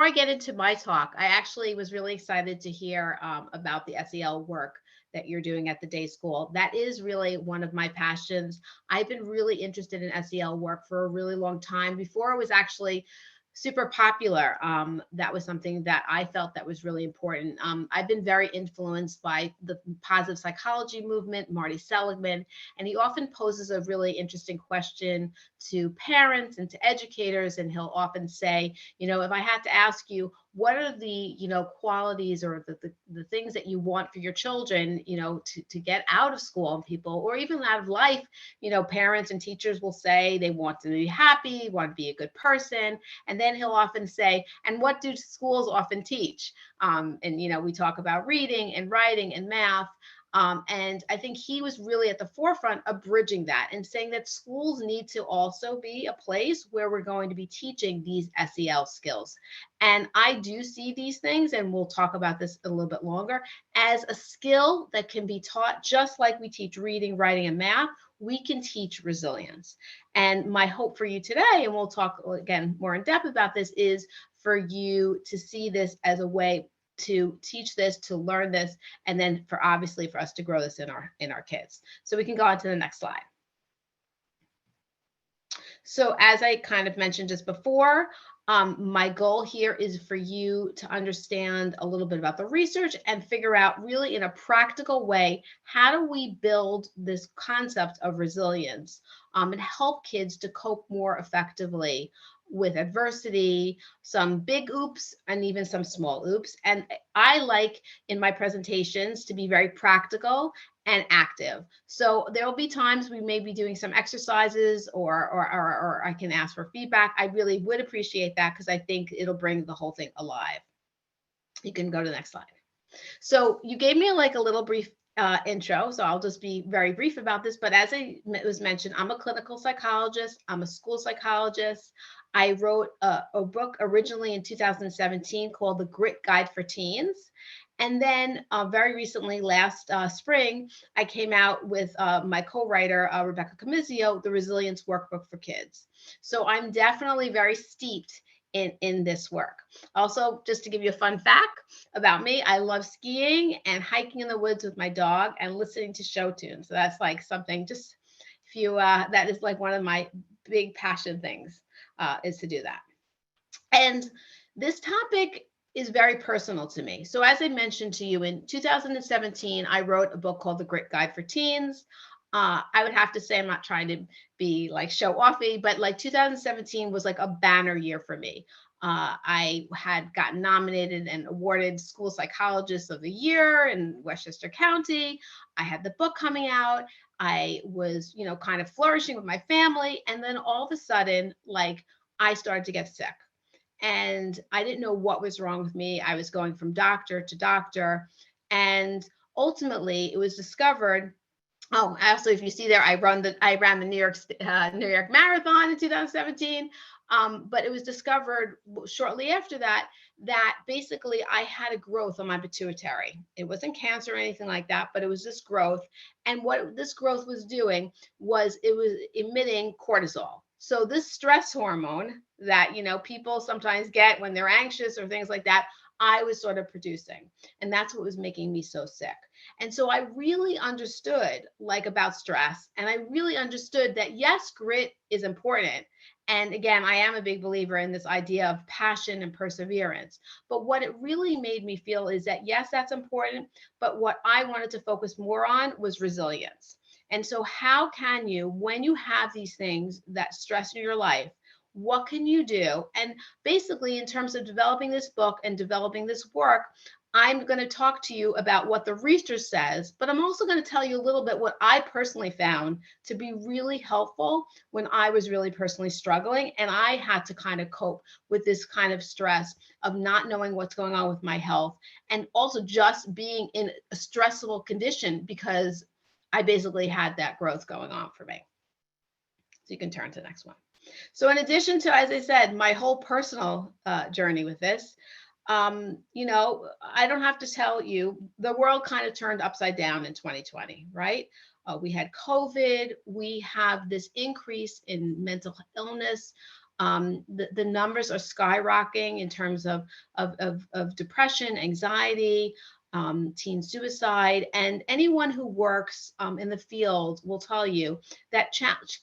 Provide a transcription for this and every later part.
I get into my talk, I actually was really excited to hear about the SEL work that you're doing at the day school. That is really one of my passions. I've been really interested in SEL work for a really long time. Before it was actually super popular, that was something that I felt that was really important. I've been very influenced by the positive psychology movement, Marty Seligman, and he often poses a really interesting question to parents and to educators. And he'll often say, if I had to ask you, what are the, qualities or the things that you want for your children, to get out of school and people, or even out of life, parents and teachers will say they want to be happy, want to be a good person. And then he'll often say, and what do schools often teach? And, we talk about reading and writing and math. And I think he was really at the forefront of bridging that and saying that schools need to also be a place where we're going to be teaching these SEL skills. And I do see these things, and we'll talk about this a little bit longer, as a skill that can be taught just like we teach reading, writing, and math. We can teach resilience. And my hope for you today, and we'll talk again more in depth about this, is for you to see this as a way to teach this, to learn this, and then for obviously for us to grow this in our kids. So we can go on to the next slide. So as I kind of mentioned just before, my goal here is for you to understand a little bit about the research and figure out really in a practical way, how do we build this concept of resilience and help kids to cope more effectively with adversity, some big oops and even some small oops. And I like in my presentations to be very practical and active. So there will be times we may be doing some exercises or I can ask for feedback. I really would appreciate that because I think it'll bring the whole thing alive. You can go to the next slide. So you gave me like a little brief intro, so I'll just be very brief about this. But as it was mentioned, I'm a clinical psychologist. I'm a school psychologist. I wrote a book originally in 2017 called The Grit Guide for Teens. And then very recently, last spring, I came out with my co-writer, Rebecca Comizio, The Resilience Workbook for Kids. So I'm definitely very steeped in this work. Also, just to give you a fun fact about me, I love skiing and hiking in the woods with my dog and listening to show tunes. So that's like something just if you that is like one of my big passion things is to do that. And this topic is very personal to me. So as I mentioned to you, in 2017, I wrote a book called The Grit Guide for Teens. I would have to say I'm not trying to be like show offy, but like 2017 was like a banner year for me. I had gotten nominated and awarded School Psychologist of the Year in Westchester County. I had the book coming out. I was, kind of flourishing with my family. And then all of a sudden, like I started to get sick and I didn't know what was wrong with me. I was going from doctor to doctor. And ultimately it was discovered. Oh, also, if you see there, I ran the New York Marathon in 2017. But it was discovered shortly after that basically I had a growth on my pituitary. It wasn't cancer or anything like that, but it was this growth. And what this growth was doing was it was emitting cortisol. So this stress hormone that people sometimes get when they're anxious or things like that, I was sort of producing, and that's what was making me so sick. And so I really understood like about stress, and I really understood that yes, grit is important. And again, I am a big believer in this idea of passion and perseverance. But what it really made me feel is that yes, that's important, but what I wanted to focus more on was resilience. And so how can you, when you have these things that stress in your life, what can you do? And basically, in terms of developing this book and developing this work, I'm going to talk to you about what the research says, but I'm also going to tell you a little bit what I personally found to be really helpful when I was really personally struggling. And I had to kind of cope with this kind of stress of not knowing what's going on with my health and also just being in a stressful condition because I basically had that growth going on for me. So you can turn to the next one. So in addition to, as I said, my whole personal journey with this, I don't have to tell you, the world kind of turned upside down in 2020, right? We had COVID. We have this increase in mental illness. The numbers are skyrocketing in terms of depression, anxiety, teen suicide, and anyone who works in the field will tell you that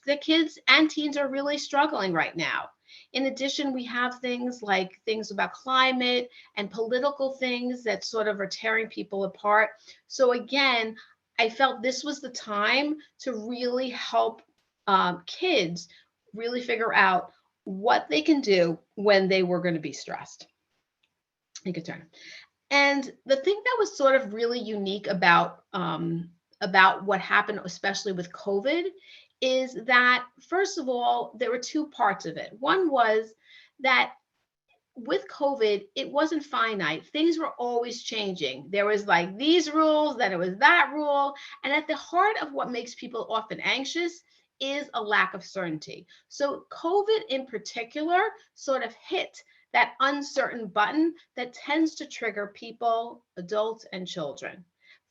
the kids and teens are really struggling right now. In addition, we have things like things about climate and political things that sort of are tearing people apart. So again, I felt this was the time to really help kids really figure out what they can do when they were going to be stressed. You could turn. And the thing that was sort of really unique about what happened, especially with COVID, is that first of all, there were two parts of it. One was that with COVID, it wasn't finite. Things were always changing. There was like these rules, then it was that rule. And at the heart of what makes people often anxious is a lack of certainty. So COVID in particular sort of hit that uncertain button that tends to trigger people, adults, and children.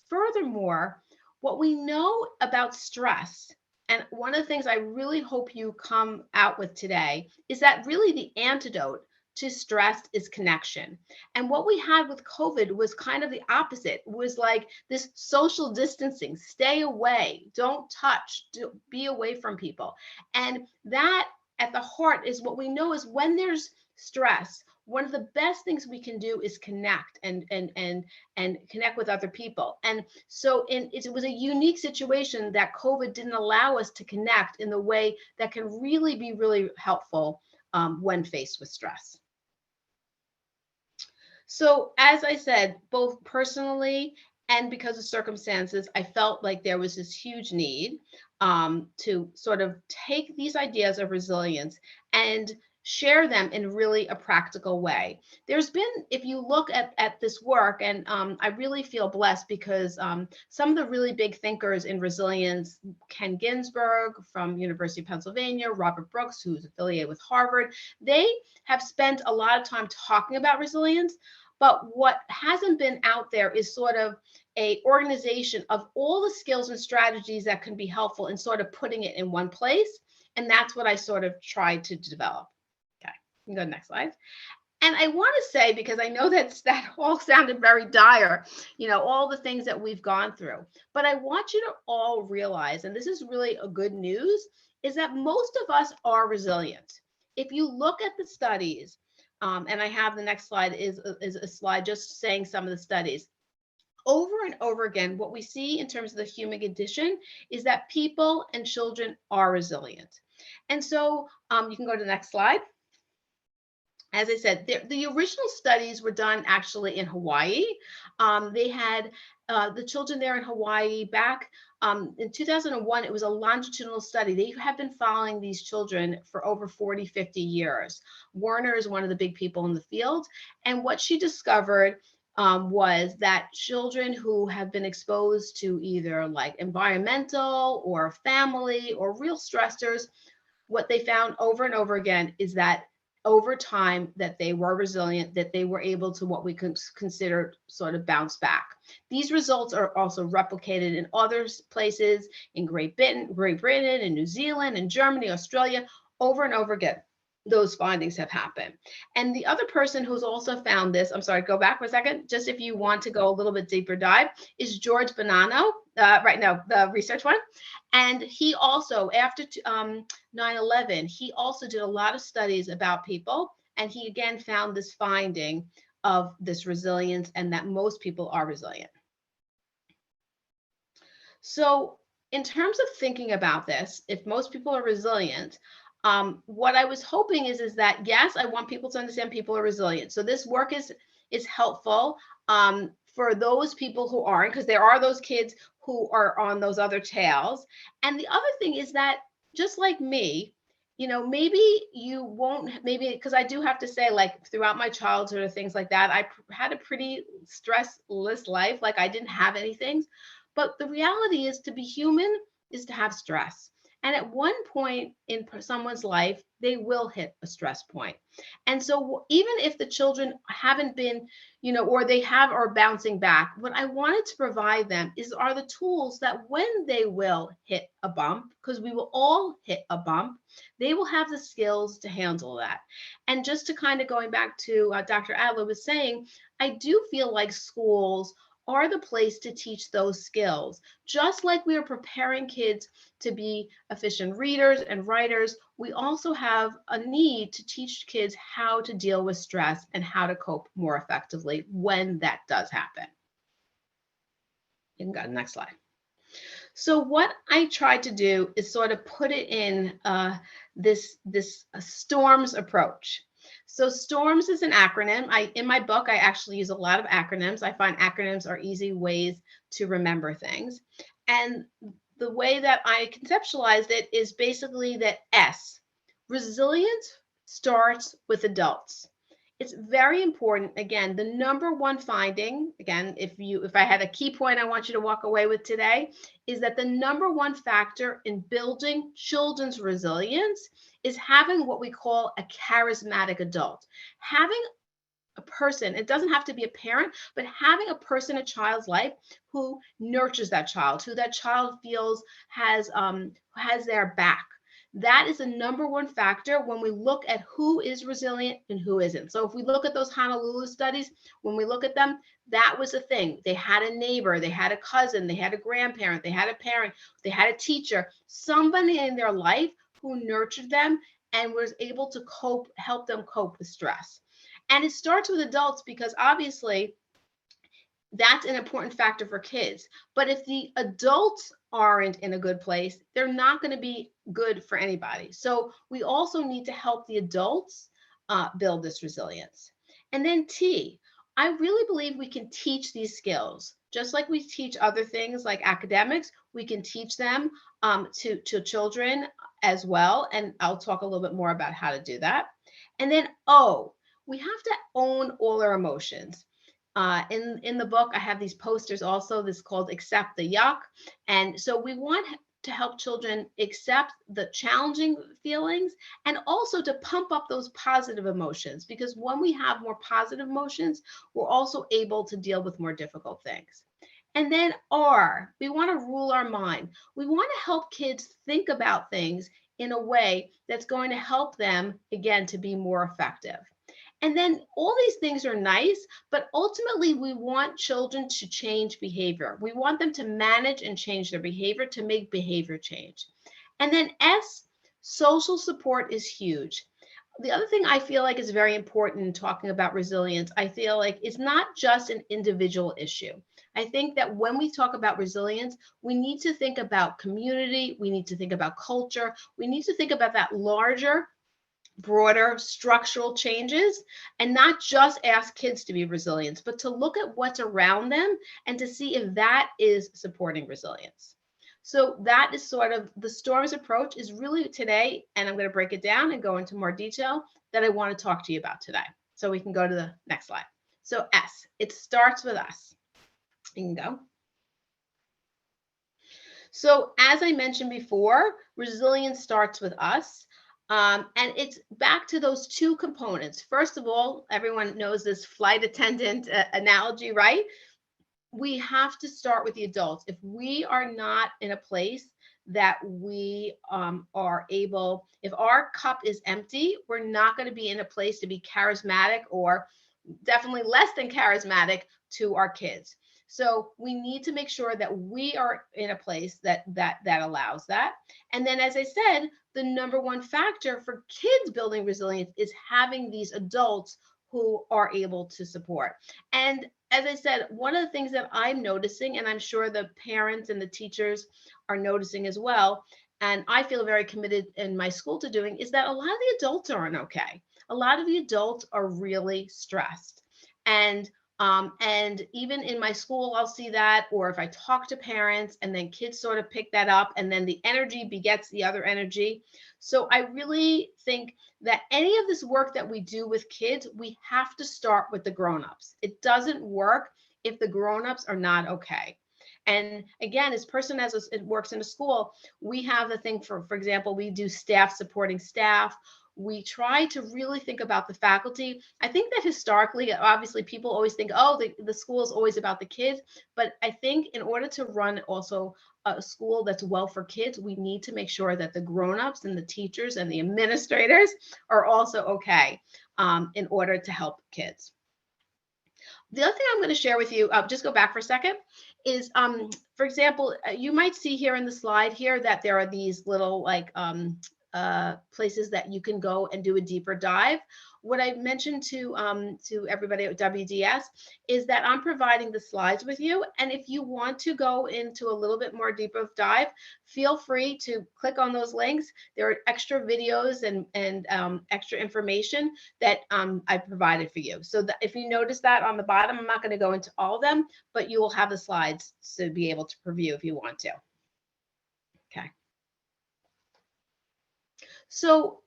Furthermore, what we know about stress, and one of the things I really hope you come out with today, is that really the antidote to stress is connection. And what we had with COVID was kind of the opposite. It was like this social distancing, stay away, don't touch, be away from people. And that at the heart is what we know is when there's stress, one of the best things we can do is connect and connect with other people. And so it was a unique situation that COVID didn't allow us to connect in the way that can really be really helpful when faced with stress. So as I said, both personally and because of circumstances, I felt like there was this huge need to sort of take these ideas of resilience and share them in really a practical way. There's been, if you look at this work, and I really feel blessed because some of the really big thinkers in resilience, Ken Ginsberg from University of Pennsylvania, Robert Brooks, who's affiliated with Harvard, they have spent a lot of time talking about resilience. But what hasn't been out there is sort of a organization of all the skills and strategies that can be helpful and sort of putting it in one place. And that's what I sort of tried to develop. Okay, you can go to the next slide. And I want to say, because I know that all sounded very dire, all the things that we've gone through. But I want you to all realize, and this is really a good news, is that most of us are resilient. If you look at the studies, and I have the next slide is a slide just saying some of the studies. Over and over again, what we see in terms of the human condition is that people and children are resilient. And so you can go to the next slide. As I said, the original studies were done actually in Hawaii. They had the children there in Hawaii back in 2001. It was a longitudinal study. They have been following these children for over 40, 50 years. Werner is one of the big people in the field. And what she discovered was that children who have been exposed to either like environmental or family or real stressors, what they found over and over again is that over time that they were resilient, that they were able to what we consider sort of bounce back. These results are also replicated in other places, in Great Britain, in New Zealand, in Germany, Australia, over and over again. Those findings have happened. And the other person who's also found this, I'm sorry, go back for a second, just if you want to go a little bit deeper dive, is George Bonanno, the research one. And he also, after 9/11, he also did a lot of studies about people. And he again found this finding of this resilience and that most people are resilient. So in terms of thinking about this, if most people are resilient, what I was hoping is that, yes, I want people to understand people are resilient. So this work is helpful for those people who aren't, because there are those kids who are on those other tails. And the other thing is that just like me, maybe you won't, maybe, because I do have to say, like throughout my childhood or things like that, I had a pretty stressless life. Like I didn't have anything. But the reality is, to be human is to have stress. And at one point in someone's life, they will hit a stress point. And so even if the children haven't been, or they have are bouncing back, what I wanted to provide them are the tools that when they will hit a bump, because we will all hit a bump, they will have the skills to handle that. And just to kind of going back to Dr. Adler was saying, I do feel like schools are the place to teach those skills. Just like we are preparing kids to be efficient readers and writers, we also have a need to teach kids how to deal with stress and how to cope more effectively when that does happen. You can go to the next slide. So what I tried to do is sort of put it in this STORMS approach. So STORMS is an acronym. In my book, I actually use a lot of acronyms. I find acronyms are easy ways to remember things. And the way that I conceptualized it is basically that S, resilience starts with adults. It's very important. Again, the number one finding, again, if I had a key point I want you to walk away with today, is that the number one factor in building children's resilience is having what we call a charismatic adult. Having a person, it doesn't have to be a parent, but having a person in a child's life who nurtures that child, who that child feels has their back. That is the number one factor when we look at who is resilient and who isn't. So if we look at those Honolulu studies, when we look at them, that was a thing. They had a neighbor, they had a cousin, they had a grandparent, they had a parent, they had a teacher, somebody in their life who nurtured them and was able to help them cope with stress. And it starts with adults because obviously that's an important factor for kids. But if the adults aren't in a good place, they're not going to be good for anybody. So we also need to help the adults build this resilience. And then T, I really believe we can teach these skills. Just like we teach other things like academics, we can teach them to children as well. And I'll talk a little bit more about how to do that. And then O, we have to own all our emotions. In the book, I have these posters also. This is called Accept the Yuck. And so we want to help children accept the challenging feelings and also to pump up those positive emotions, because when we have more positive emotions, we're also able to deal with more difficult things. And then R, we want to rule our mind. We want to help kids think about things in a way that's going to help them, again, to be more effective. And then all these things are nice, but ultimately we want children to change behavior. We want them to manage and change their behavior to make behavior change. And then S, social support is huge. The other thing I feel like is very important in talking about resilience, I feel like it's not just an individual issue. I think that when we talk about resilience, we need to think about community, we need to think about culture, we need to think about that larger, broader structural changes and not just ask kids to be resilient, but to look at what's around them and to see if that is supporting resilience. So that is sort of the STORMS approach is really today, and I'm going to break it down and go into more detail that I want to talk to you about today. So we can go to the next slide. So S, it starts with us. You can go. So as I mentioned before, resilience starts with us. And it's back to those two components. First of all, everyone knows this flight attendant analogy, right? We have to start with the adults. If we are not in a place that we are able, if our cup is empty, we're not going to be in a place to be charismatic, or definitely less than charismatic to our kids. So we need to make sure that we are in a place that allows that. And then, as I said, the number one factor for kids building resilience is having these adults who are able to support. And as I said, one of the things that I'm noticing, and I'm sure the parents and the teachers are noticing as well, and I feel very committed in my school to doing, is that a lot of the adults aren't okay. A lot of the adults are really stressed. And even in my school, I'll see that, or if I talk to parents and then kids sort of pick that up, and then the energy begets the other energy. So I really think that any of this work that we do with kids, we have to start with the grownups. It doesn't work if the grownups are not okay. And again, as person as it works in a school, we have the thing for example, we do staff supporting staff. we try to really think about the faculty. I think that historically, obviously, people always think, oh, the school is always about the kids. But I think in order to run also a school that's well for kids, we need to make sure that the grown-ups and the teachers and the administrators are also okay in order to help kids. The other thing I'm going to share with you, just go back for a second, is, for example, you might see here in the slide here that there are these little like places that you can go and do a deeper dive. What I mentioned to everybody at WDS is that I'm providing the slides with you, and if you want to go into a little bit more deeper dive, feel free to click on those links. There are extra videos and extra information that I provided for you. So that if you notice that on the bottom, I'm not going to go into all of them, but you will have the slides to be able to preview if you want to. Okay. So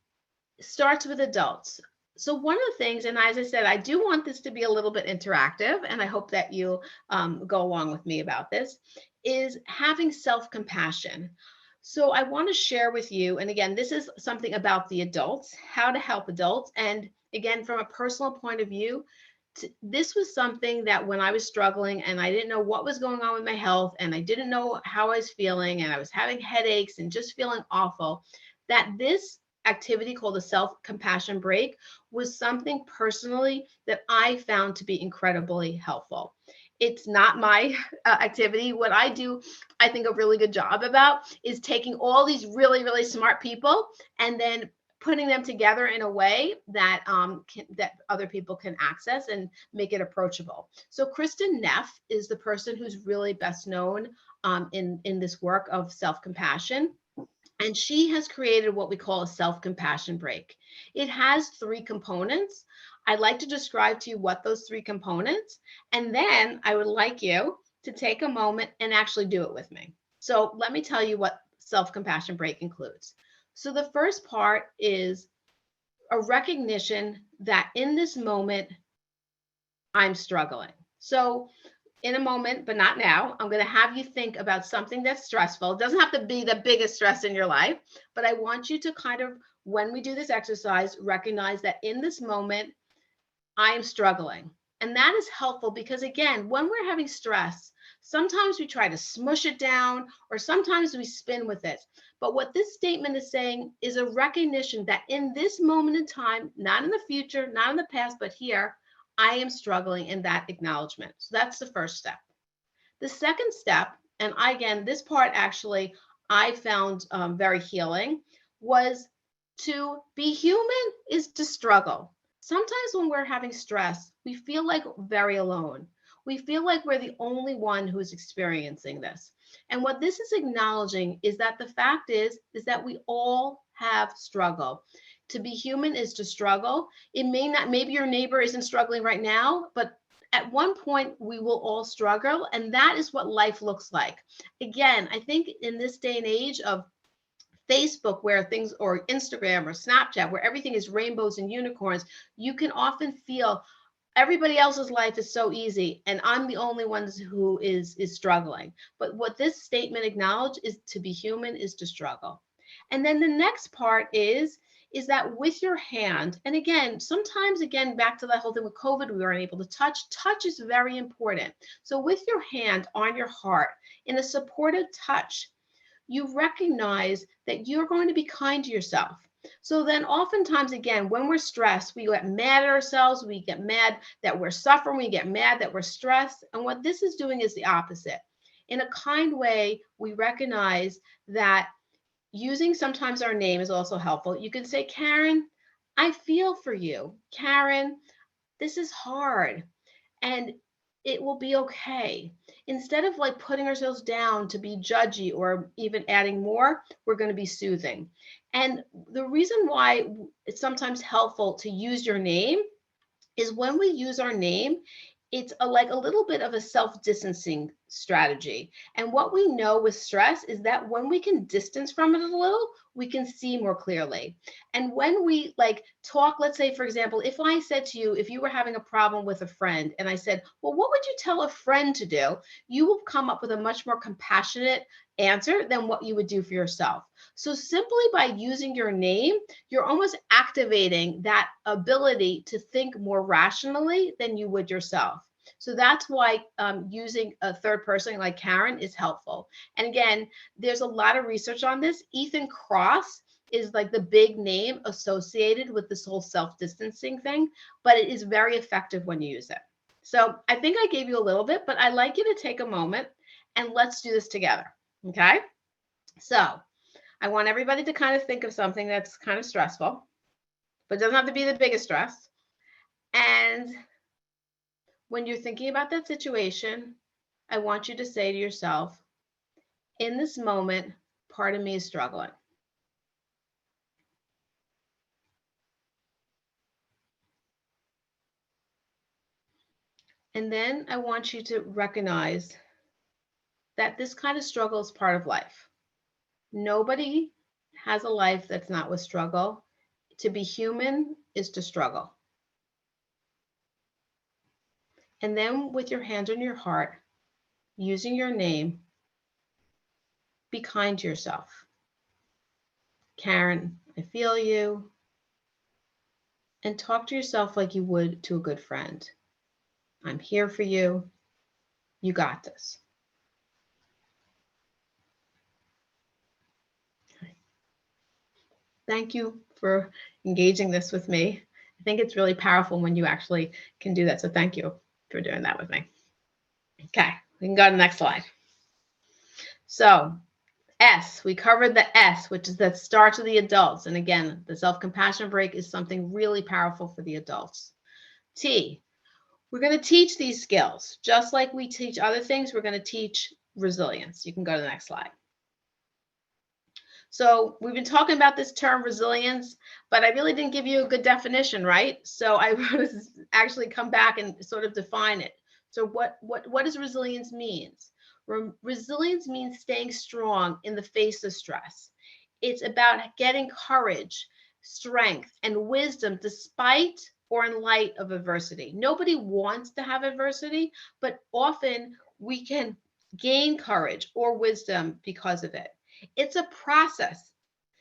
starts with adults. So one of the things, and as I said, I do want this to be a little bit interactive, and I hope that you go along with me about this, is having self-compassion. So I want to share with you, and again, this is something about the adults, how to help adults. And again, from a personal point of view, this was something that when I was struggling and I didn't know what was going on with my health, and I didn't know how I was feeling, and I was having headaches and just feeling awful, that this activity called a self-compassion break was something personally that I found to be incredibly helpful. It's not my activity. What I do, I think a really good job about is taking all these really, really smart people and then putting them together in a way that that other people can access and make it approachable. So Kristen Neff is the person who's really best known in this work of self-compassion. And she has created what we call a self-compassion break. It has 3 components. I'd like to describe to you what those 3 components, and then I would like you to take a moment and actually do it with me. So let me tell you what self-compassion break includes. So the first part is a recognition that in this moment, I'm struggling. So in a moment, but not now, I'm going to have you think about something that's stressful. It doesn't have to be the biggest stress in your life, but I want you to kind of, when we do this exercise, recognize that in this moment, I am struggling. And that is helpful because, again, when we're having stress, sometimes we try to smush it down or sometimes we spin with it. But what this statement is saying is a recognition that in this moment in time, not in the future, not in the past, but here, I am struggling in that acknowledgement. So that's the first step. The second step, and again, this part actually I found very healing, was to be human is to struggle. Sometimes when we're having stress, we feel like very alone. We feel like we're the only one who's experiencing this. And what this is acknowledging is that the fact is that we all have struggle. To be human is to struggle. It may not, maybe your neighbor isn't struggling right now, but at one point we will all struggle, and that is what life looks like. Again, I think in this day and age of Facebook, where things, or Instagram or Snapchat, where everything is rainbows and unicorns, you can often feel everybody else's life is so easy and I'm the only one who is struggling. But what this statement acknowledges is to be human is to struggle. And then the next part is that with your hand, and again, sometimes, again, back to that whole thing with COVID, we weren't able to touch. Touch is very important. So with your hand on your heart, in a supportive touch, you recognize that you're going to be kind to yourself. So then oftentimes, again, when we're stressed, we get mad at ourselves, we get mad that we're suffering, we get mad that we're stressed. And what this is doing is the opposite. In a kind way, we recognize that using sometimes our name is also helpful. You can say, Caren, I feel for you. Caren, this is hard. And it will be okay. Instead of like putting ourselves down to be judgy or even adding more, we're going to be soothing. And the reason why it's sometimes helpful to use your name is when we use our name, it's like a little bit of a self-distancing strategy. And what we know with stress is that when we can distance from it a little, we can see more clearly. And when we like talk, let's say, for example, if I said to you, if you were having a problem with a friend, and I said, well, what would you tell a friend to do? You will come up with a much more compassionate answer than what you would do for yourself. So simply by using your name, you're almost activating that ability to think more rationally than you would yourself. So that's why using a third person like Caren is helpful. And again, there's a lot of research on this. Ethan Kross is like the big name associated with this whole self-distancing thing, but it is very effective when you use it. So I think I gave you a little bit, but I'd like you to take a moment and let's do this together. Okay? So I want everybody to kind of think of something that's kind of stressful, but it doesn't have to be the biggest stress. And when you're thinking about that situation, I want you to say to yourself, in this moment, part of me is struggling. And then I want you to recognize that this kind of struggle is part of life. Nobody has a life that's not with struggle. To be human is to struggle. And then with your hand on your heart, using your name, be kind to yourself. Caren, I feel you. And talk to yourself like you would to a good friend. I'm here for you. You got this. Thank you for engaging this with me. I think it's really powerful when you actually can do that. So thank you for doing that with me. Okay, we can go to the next slide. So S, we covered the S, which is that starts with the adults. And again, the self-compassion break is something really powerful for the adults. T, we're going to teach these skills. Just like we teach other things, we're going to teach resilience. You can go to the next slide. So we've been talking about this term resilience, but I really didn't give you a good definition, right? So I want to actually come back and sort of define it. So what does resilience means? Resilience means staying strong in the face of stress. It's about getting courage, strength, and wisdom despite or in light of adversity. Nobody wants to have adversity, but often we can gain courage or wisdom because of it. It's a process.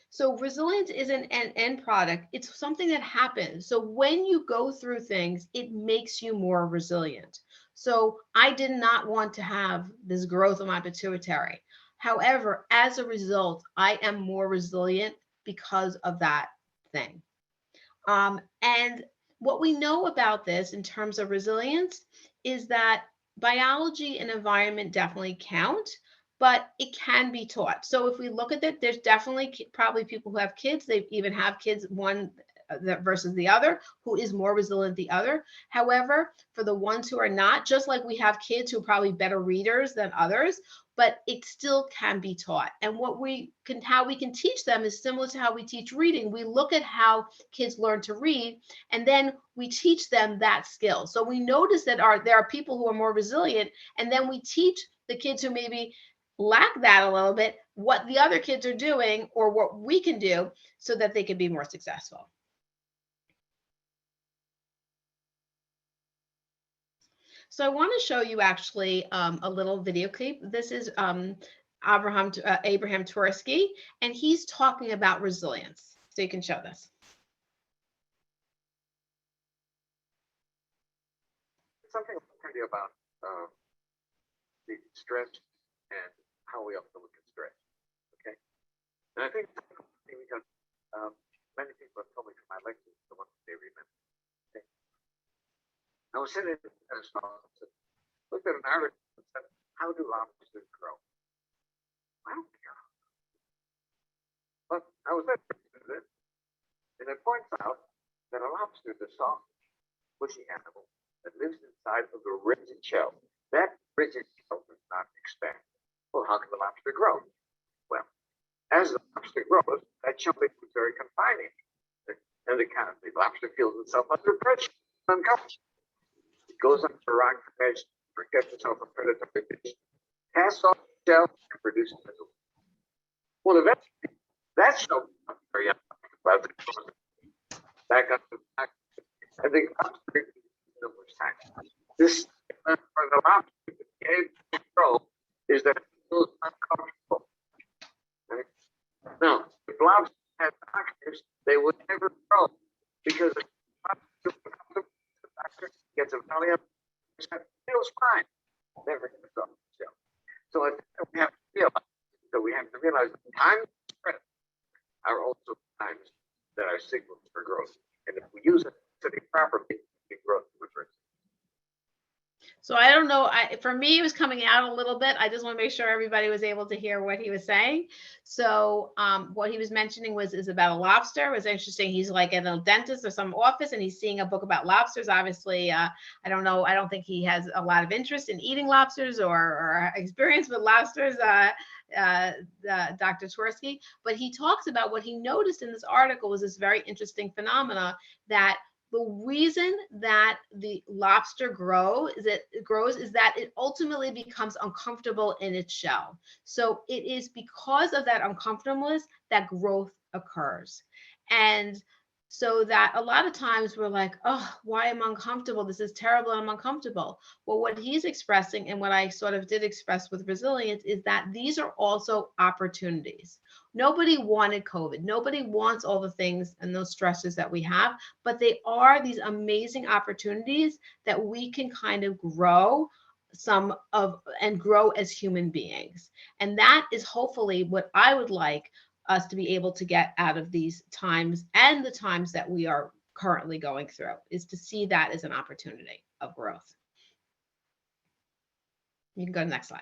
So resilience isn't an end product. It's something that happens. So when you go through things, it makes you more resilient. So I did not want to have this growth of my pituitary. However, as a result, I am more resilient because of that thing. And what we know about this in terms of resilience is that biology and environment definitely count, but it can be taught. So if we look at it, there's definitely probably people who have kids, they even have kids, one versus the other, who is more resilient than the other. However, for the ones who are not, just like we have kids who are probably better readers than others, but it still can be taught. And how we can teach them is similar to how we teach reading. We look at how kids learn to read, and then we teach them that skill. So we notice that there are people who are more resilient, and then we teach the kids who maybe lack that a little bit, what the other kids are doing or what we can do so that they can be more successful. So I want to show you actually a little video clip. This is Abraham Tversky, and he's talking about resilience. So you can show this. Something I'll tell you about the stress and how we often look at stress. Okay, and I think because many people have told me from my lectures the ones they remember. Okay? I was sitting at a stall and said, looked at an article and said, how do lobsters grow? I don't care. But I was interested in it, and it points out that a lobster is a soft, bushy animal that lives inside of a rigid shell. That rigid shell does not expand. Well, how can the lobster grow? Well, as the lobster grows, that shell becomes very confining. And the lobster feels itself under pressure, uncomfortable. It goes under a rock edge to protect itself from predatory fish. casts off the shell and produces a new. Well, eventually, that shell becomes very about the back up the back, and the lobster numerous times. This for the lobster to be able to grow is that it feels uncomfortable. Right? Now, if lobsters had doctors, they would never grow because the doctor gets a valium, feels fine, never gets off the shell. So I think that we have to realize times of stress are also times that are signals for growth. And if we use it properly, we can grow through it. So I don't know. For me, it was coming out a little bit. I just want to make sure everybody was able to hear what he was saying. So what he was mentioning is about a lobster. It was interesting. He's like at a dentist or some office, and he's seeing a book about lobsters. Obviously, I don't know. I don't think he has a lot of interest in eating lobsters or experience with lobsters. Dr. Twersky, but he talks about what he noticed in this article was this very interesting phenomena that the reason that the lobster grows is that it ultimately becomes uncomfortable in its shell. So it is because of that uncomfortableness that growth occurs. And so that a lot of times we're like, oh, why am I uncomfortable? This is terrible. I'm uncomfortable. Well, what he's expressing and what I sort of did express with resilience is that these are also opportunities. Nobody wanted COVID. Nobody wants all the things and those stresses that we have, but they are these amazing opportunities that we can kind of grow and grow as human beings. And that is hopefully what I would like us to be able to get out of these times and the times that we are currently going through, is to see that as an opportunity of growth. You can go to the next slide.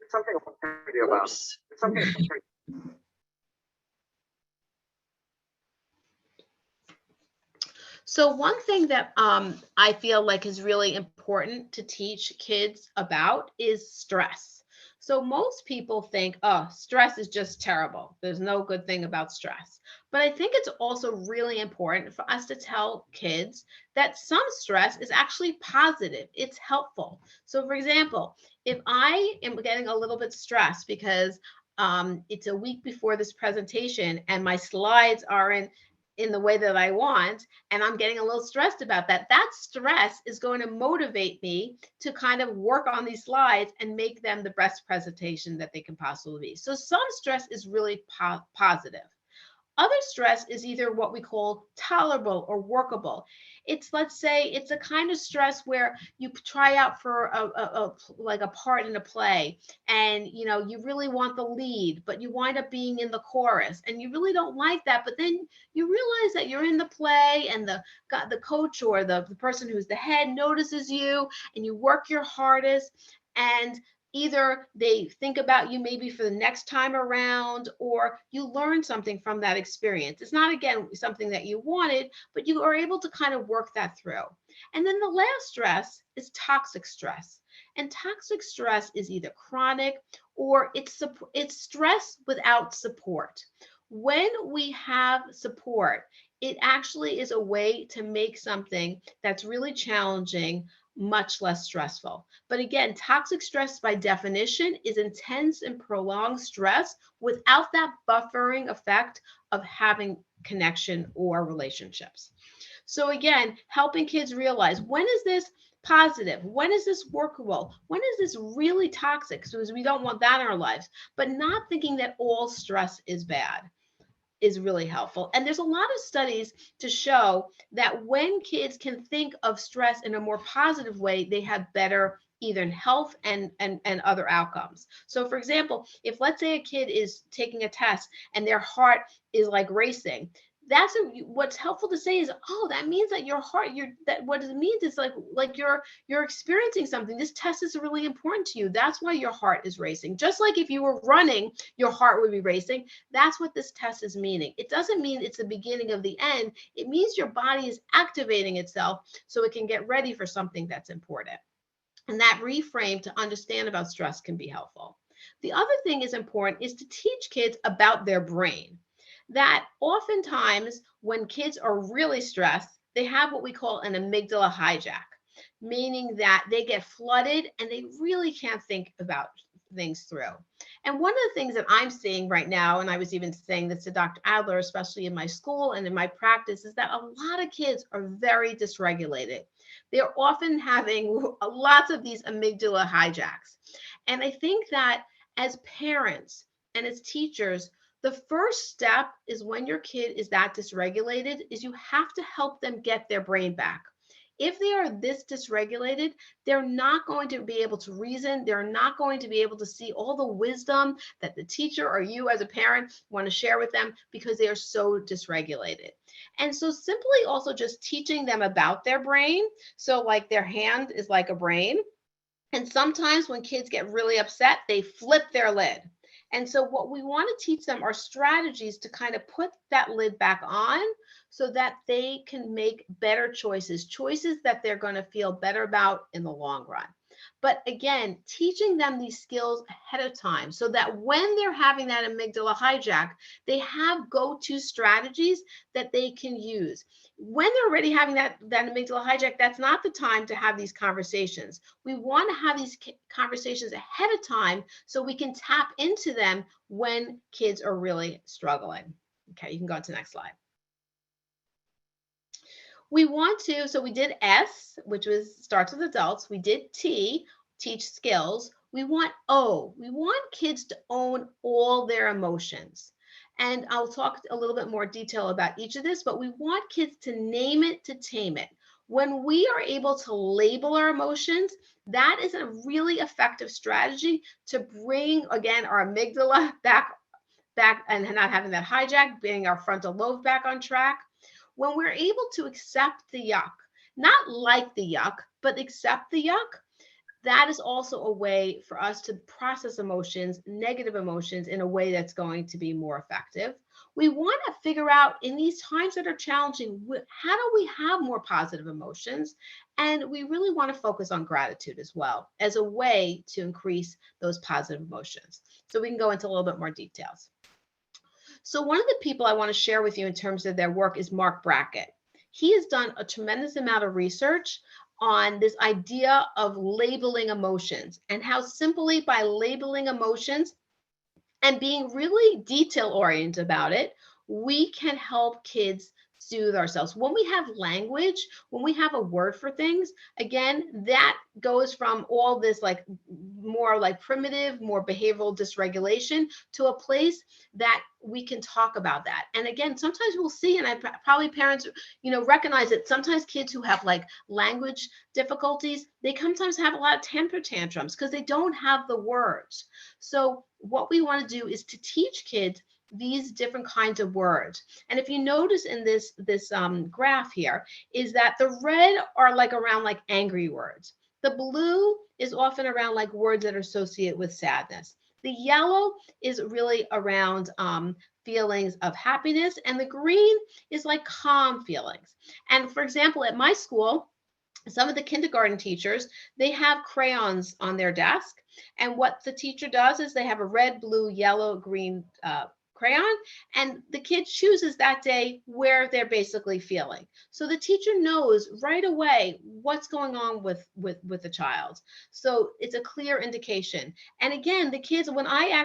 It's something I want to tell you about. It's something So one thing that I feel like is really important to teach kids about is stress. So most people think, oh, stress is just terrible. There's no good thing about stress. But I think it's also really important for us to tell kids that some stress is actually positive. It's helpful. So for example, if I am getting a little bit stressed because it's a week before this presentation and my slides aren't in the way that I want, and I'm getting a little stressed about that, that stress is going to motivate me to kind of work on these slides and make them the best presentation that they can possibly be. So some stress is really positive. Other stress is either what we call tolerable or workable. It's, let's say, it's a kind of stress where you try out for like a part in a play, and you really want the lead, but you wind up being in the chorus, and you really don't like that. But then you realize that you're in the play, and the coach or the person who's the head notices you, and you work your hardest, and either they think about you maybe for the next time around, or you learn something from that experience. It's not, again, something that you wanted, but you are able to kind of work that through. And then the last stress is toxic stress. And toxic stress is either chronic or it's stress without support. When we have support, it actually is a way to make something that's really challenging much less stressful. But again, toxic stress by definition is intense and prolonged stress without that buffering effect of having connection or relationships. So again, helping kids realize, when is this positive? When is this workable? When is this really toxic? So we don't want that in our lives, but not thinking that all stress is bad is really helpful. And there's a lot of studies to show that when kids can think of stress in a more positive way, they have better either health and other outcomes. So for example, if let's say a kid is taking a test and their heart is like racing, what's helpful to say is, oh, that means that your heart, what it means is like you're experiencing something. This test is really important to you. That's why your heart is racing. Just like if you were running, your heart would be racing. That's what this test is meaning. It doesn't mean it's the beginning of the end. It means your body is activating itself so it can get ready for something that's important. And that reframe to understand about stress can be helpful. The other thing is important is to teach kids about their brain. That oftentimes when kids are really stressed, they have what we call an amygdala hijack. meaning that they get flooded and they really can't think about things through. And one of the things that I'm seeing right now, and I was even saying this to Dr. Adler, especially in my school and in my practice, is that a lot of kids are very dysregulated. They're often having lots of these amygdala hijacks. And I think that as parents and as teachers, the first step is when your kid is that dysregulated, is you have to help them get their brain back. If they are this dysregulated, they're not going to be able to reason. They're not going to be able to see all the wisdom that the teacher or you as a parent want to share with them because they are so dysregulated. And so simply also just teaching them about their brain. So like their hand is like a brain. And sometimes when kids get really upset, they flip their lid. And so, what we want to teach them are strategies to kind of put that lid back on so that they can make better choices, choices that they're going to feel better about in the long run. But again, teaching them these skills ahead of time so that when they're having that amygdala hijack, they have go to strategies that they can use. When they're already having that amygdala hijack, that's not the time to have these conversations. We want to have these conversations ahead of time so we can tap into them when kids are really struggling. Okay, you can go to the next slide. We want to, so we did S, which was starts with adults. We did T, teach skills. We want O, we want kids to own all their emotions. And I'll talk a little bit more detail about each of this, but we want kids to name it to tame it. When we are able to label our emotions, that is a really effective strategy to bring, again, our amygdala back and not having that hijack, bringing our frontal lobe back on track. When we're able to accept the yuck, not like the yuck, but accept the yuck, that is also a way for us to process emotions, negative emotions, in a way that's going to be more effective. We want to figure out in these times that are challenging, how do we have more positive emotions? And we really want to focus on gratitude as well as a way to increase those positive emotions. So we can go into a little bit more details. So one of the people I want to share with you in terms of their work is Mark Brackett. He has done a tremendous amount of research on this idea of labeling emotions and how simply by labeling emotions and being really detail oriented about it, we can help kids soothe ourselves. When we have language, when we have a word for things, again, that goes from all this like more like primitive, more behavioral dysregulation to a place that we can talk about that. And again, sometimes we'll see, and I probably parents, recognize that sometimes kids who have like language difficulties, they sometimes have a lot of temper tantrums because they don't have the words. So what we want to do is to teach kids these different kinds of words. And if you notice in this graph here, is that the red are like around like angry words. The blue is often around like words that are associated with sadness. The yellow is really around feelings of happiness, and the green is like calm feelings. And for example, at my school, some of the kindergarten teachers, they have crayons on their desk. And what the teacher does is they have a red, blue, yellow, green crayon, and the kid chooses that day where they're basically feeling. So the teacher knows right away what's going on with the child. So it's a clear indication. And again, the kids, when I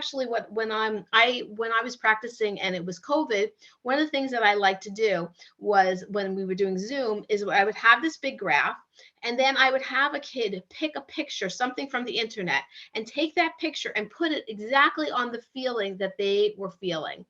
was practicing and it was COVID, one of the things that I like to do was when we were doing Zoom is I would have this big graph, and then I would have a kid pick a picture, something from the internet, and take that picture and put it exactly on the feeling that they were feeling.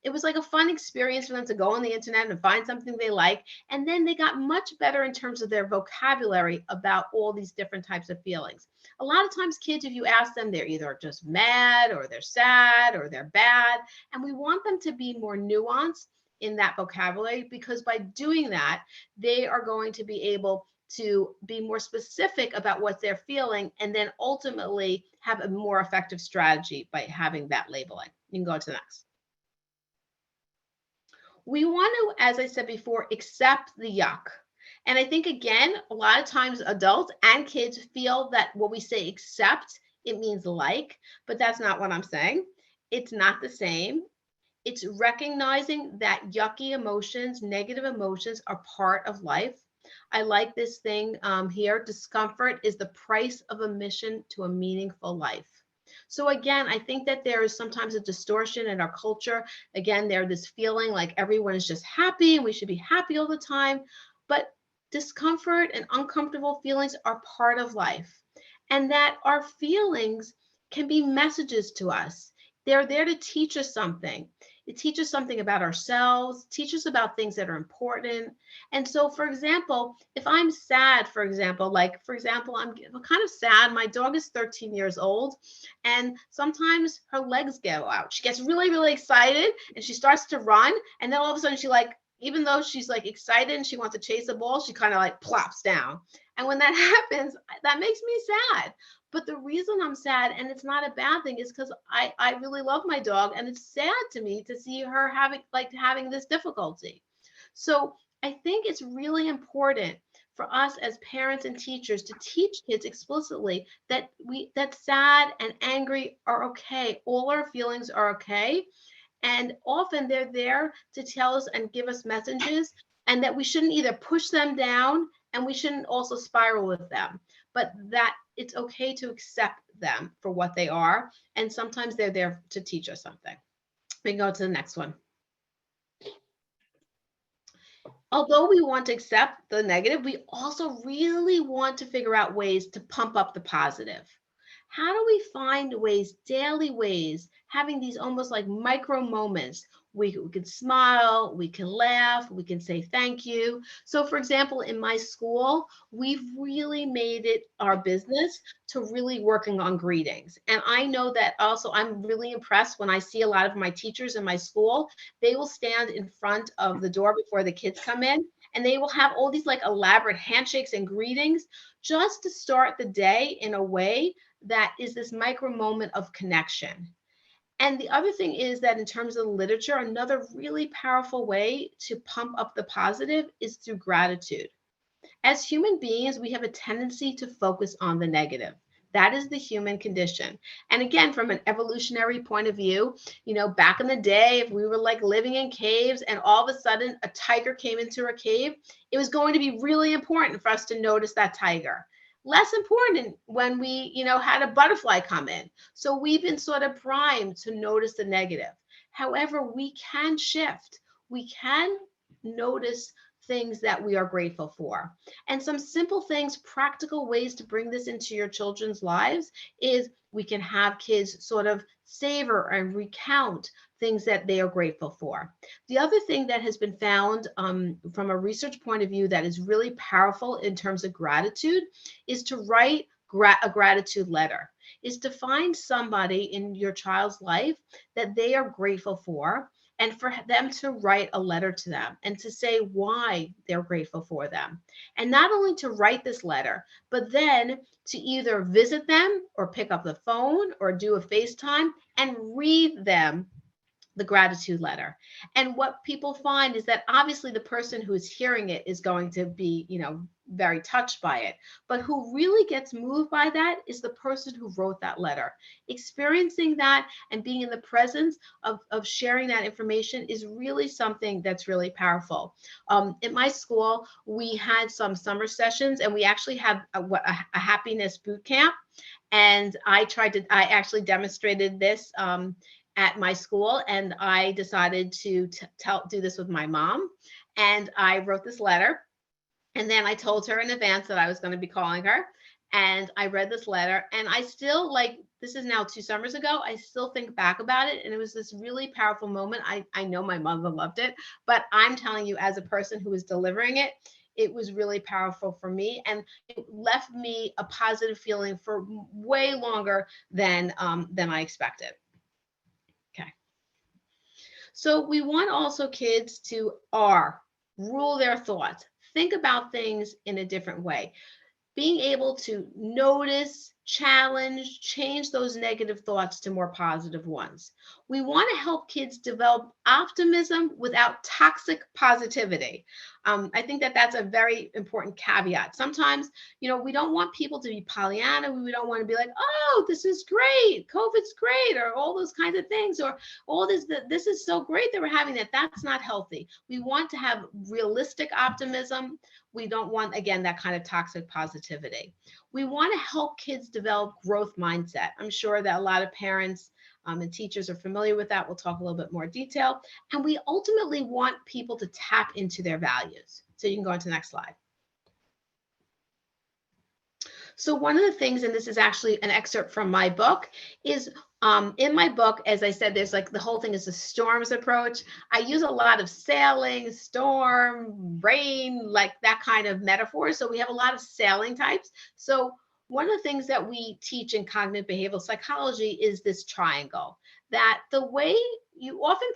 It was like a fun experience for them to go on the internet and find something they like. And then they got much better in terms of their vocabulary about all these different types of feelings. A lot of times kids, if you ask them, they're either just mad or they're sad or they're bad. And we want them to be more nuanced in that vocabulary, because by doing that, they are going to be able to be more specific about what they're feeling, and then ultimately have a more effective strategy by having that labeling. You can go to the next. We want to, as I said before, accept the yuck. And I think, again, a lot of times adults and kids feel that when we say accept, it means like, but that's not what I'm saying. It's not the same. It's recognizing that yucky emotions, negative emotions are part of life. I like this thing here. Discomfort is the price of admission to a meaningful life. So again, I think that there is sometimes a distortion in our culture. Again, there's this feeling like everyone is just happy and we should be happy all the time. But discomfort and uncomfortable feelings are part of life. And that our feelings can be messages to us. They're there to teach us something. It teaches something about ourselves, teaches about things that are important. And so, for example, if I'm sad, for example, I'm kind of sad. My dog is 13 years old, and sometimes her legs go out. She gets really, really excited and she starts to run. And then all of a sudden, even though she's like excited and she wants to chase a ball, she kind of like plops down. And when that happens, that makes me sad. But the reason I'm sad, and it's not a bad thing, is because I really love my dog, and it's sad to me to see her having this difficulty. So I think it's really important for us as parents and teachers to teach kids explicitly that sad and angry are okay. All our feelings are okay. And often they're there to tell us and give us messages, and that we shouldn't either push them down and we shouldn't also spiral with them, but that it's okay to accept them for what they are. And sometimes they're there to teach us something. We can go to the next one. Although we want to accept the negative, we also really want to figure out ways to pump up the positive. How do we find ways, daily ways, having these almost like micro moments? We can smile, we can laugh, we can say thank you. So, for example, in my school, we've really made it our business to really working on greetings. And I know that also I'm really impressed when I see a lot of my teachers in my school. They will stand in front of the door before the kids come in, and they will have all these like elaborate handshakes and greetings just to start the day in a way that is this micro moment of connection. And the other thing is that in terms of literature, another really powerful way to pump up the positive is through gratitude. As human beings, we have a tendency to focus on the negative. That is the human condition. And again, from an evolutionary point of view, back in the day, if we were like living in caves and all of a sudden a tiger came into a cave, it was going to be really important for us to notice that tiger. Less important when we, had a butterfly come in. So we've been sort of primed to notice the negative. However, we can shift. We can notice things that we are grateful for. And some simple things, practical ways to bring this into your children's lives is we can have kids sort of savor and recount things that they are grateful for. The other thing that has been found from a research point of view that is really powerful in terms of gratitude is to write a gratitude letter, is to find somebody in your child's life that they are grateful for, and for them to write a letter to them and to say why they're grateful for them. And not only to write this letter, but then to either visit them or pick up the phone or do a FaceTime and read them the gratitude letter. And what people find is that obviously the person who is hearing it is going to be, very touched by it. But who really gets moved by that is the person who wrote that letter. Experiencing that and being in the presence of sharing that information is really something that's really powerful. At my school, we had some summer sessions, and we actually had a happiness boot camp. And I actually demonstrated this at my school, and I decided to do this with my mom. And I wrote this letter, and then I told her in advance that I was going to be calling her. And I read this letter, and I still, like, this is now 2 summers ago, I still think back about it. And it was this really powerful moment. I know my mother loved it, but I'm telling you, as a person who was delivering it, it was really powerful for me, and it left me a positive feeling for way longer than I expected. Okay. So we want also kids to rule their thoughts, think about things in a different way, being able to notice, challenge, change those negative thoughts to more positive ones. We want to help kids develop optimism without toxic positivity. I think that that's a very important caveat. Sometimes, we don't want people to be Pollyanna. We don't want to be like, oh, this is great. COVID's great, or all those kinds of things, or all this is so great that we're having that. That's not healthy. We want to have realistic optimism. We don't want, again, that kind of toxic positivity. We want to help kids develop growth mindset. I'm sure that a lot of parents and teachers are familiar with that. We'll talk a little bit more detail. And we ultimately want people to tap into their values. So you can go on to the next slide. So one of the things, and this is actually an excerpt from my book, is in my book, as I said, there's like the whole thing is a storms approach. I use a lot of sailing, storm, rain, like that kind of metaphor. So we have a lot of sailing types. So one of the things that we teach in cognitive behavioral psychology is this triangle, that the way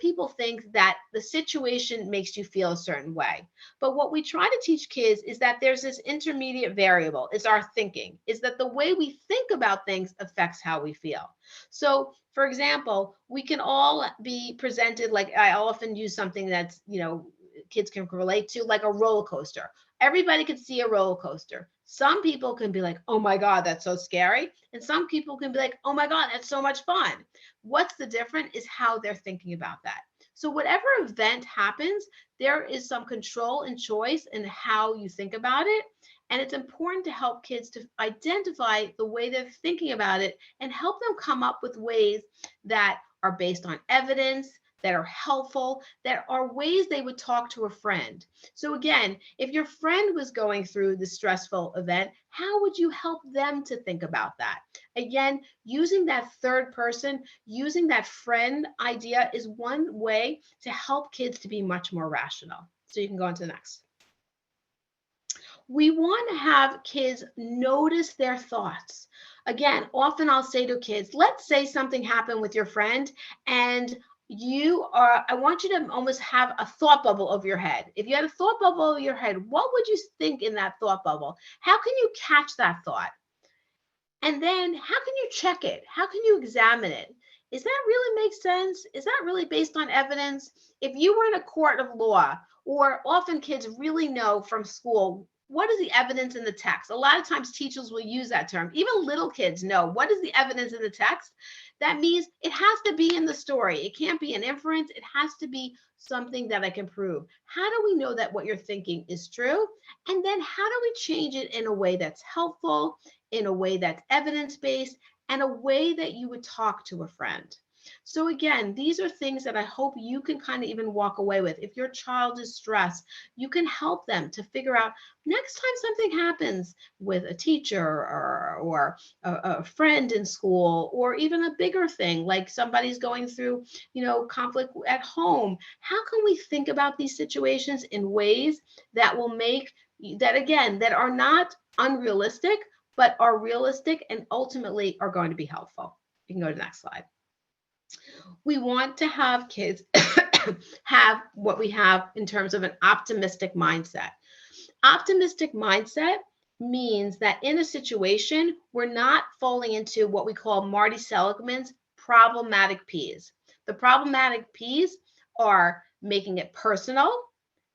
people think that the situation makes you feel a certain way. But what we try to teach kids is that there's this intermediate variable, is our thinking, is that the way we think about things affects how we feel. So, for example, we can all be presented, like I often use something that's, kids can relate to, like a roller coaster. Everybody can see a roller coaster. Some people can be like, oh my God, that's so scary. And some people can be like, oh my God, that's so much fun. What's the difference is how they're thinking about that. So whatever event happens, there is some control and choice in how you think about it. And it's important to help kids to identify the way they're thinking about it and help them come up with ways that are based on evidence, that are helpful, that are ways they would talk to a friend. So again, if your friend was going through the stressful event, how would you help them to think about that? Again, using that third person, using that friend idea is one way to help kids to be much more rational. So you can go on to the next. We want to have kids notice their thoughts. Again, often I'll say to kids, let's say something happened with your friend and I want you to almost have a thought bubble over your head. If you had a thought bubble over your head, what would you think in that thought bubble? How can you catch that thought? And then how can you check it? How can you examine it? Does that really make sense? Is that really based on evidence? If you were in a court of law, or often kids really know from school, what is the evidence in the text? A lot of times teachers will use that term. Even little kids know what is the evidence in the text. That means it has to be in the story. It can't be an inference. It has to be something that I can prove. How do we know that what you're thinking is true? And then how do we change it in a way that's helpful, in a way that's evidence-based, and a way that you would talk to a friend? So again, these are things that I hope you can kind of even walk away with. If your child is stressed, you can help them to figure out next time something happens with a teacher or a friend in school, or even a bigger thing, like somebody's going through, conflict at home. How can we think about these situations in ways that will make that, again, that are not unrealistic, but are realistic and ultimately are going to be helpful? You can go to the next slide. We want to have kids have what we have in terms of an optimistic mindset. Optimistic mindset means that in a situation, we're not falling into what we call Marty Seligman's problematic P's. The problematic P's are making it personal,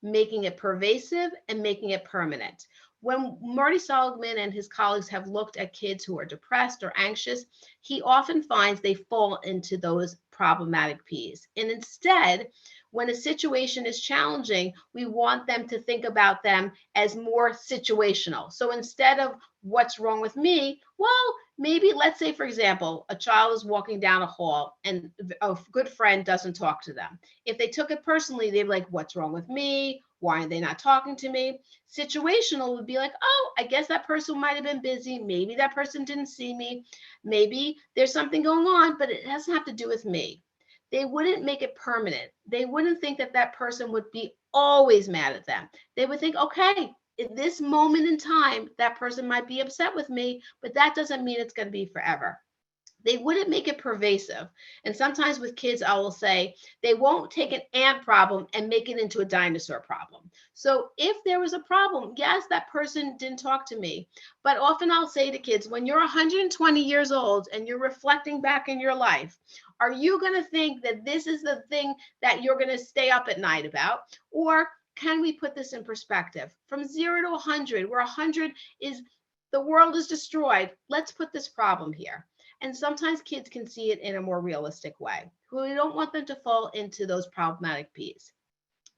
making it pervasive, and making it permanent. When Marty Seligman and his colleagues have looked at kids who are depressed or anxious, he often finds they fall into those problematic P's. And instead, when a situation is challenging, we want them to think about them as more situational. So instead of what's wrong with me, well, maybe let's say, for example, a child is walking down a hall and a good friend doesn't talk to them. If they took it personally, they'd be like, what's wrong with me? Why are they not talking to me? Situational would be like, oh, I guess that person might have been busy. Maybe that person didn't see me. Maybe there's something going on, but it doesn't have to do with me. They wouldn't make it permanent. They wouldn't think that that person would be always mad at them. They would think, okay, in this moment in time, that person might be upset with me, but that doesn't mean it's going to be forever. They wouldn't make it pervasive. And sometimes with kids, I will say they won't take an ant problem and make it into a dinosaur problem. So if there was a problem, yes, that person didn't talk to me. But often I'll say to kids, when you're 120 years old and you're reflecting back in your life, are you going to think that this is the thing that you're going to stay up at night about? Or can we put this in perspective? From 0 to 100, where 100 is the world is destroyed, let's put this problem here. And sometimes kids can see it in a more realistic way. We don't want them to fall into those problematic P's.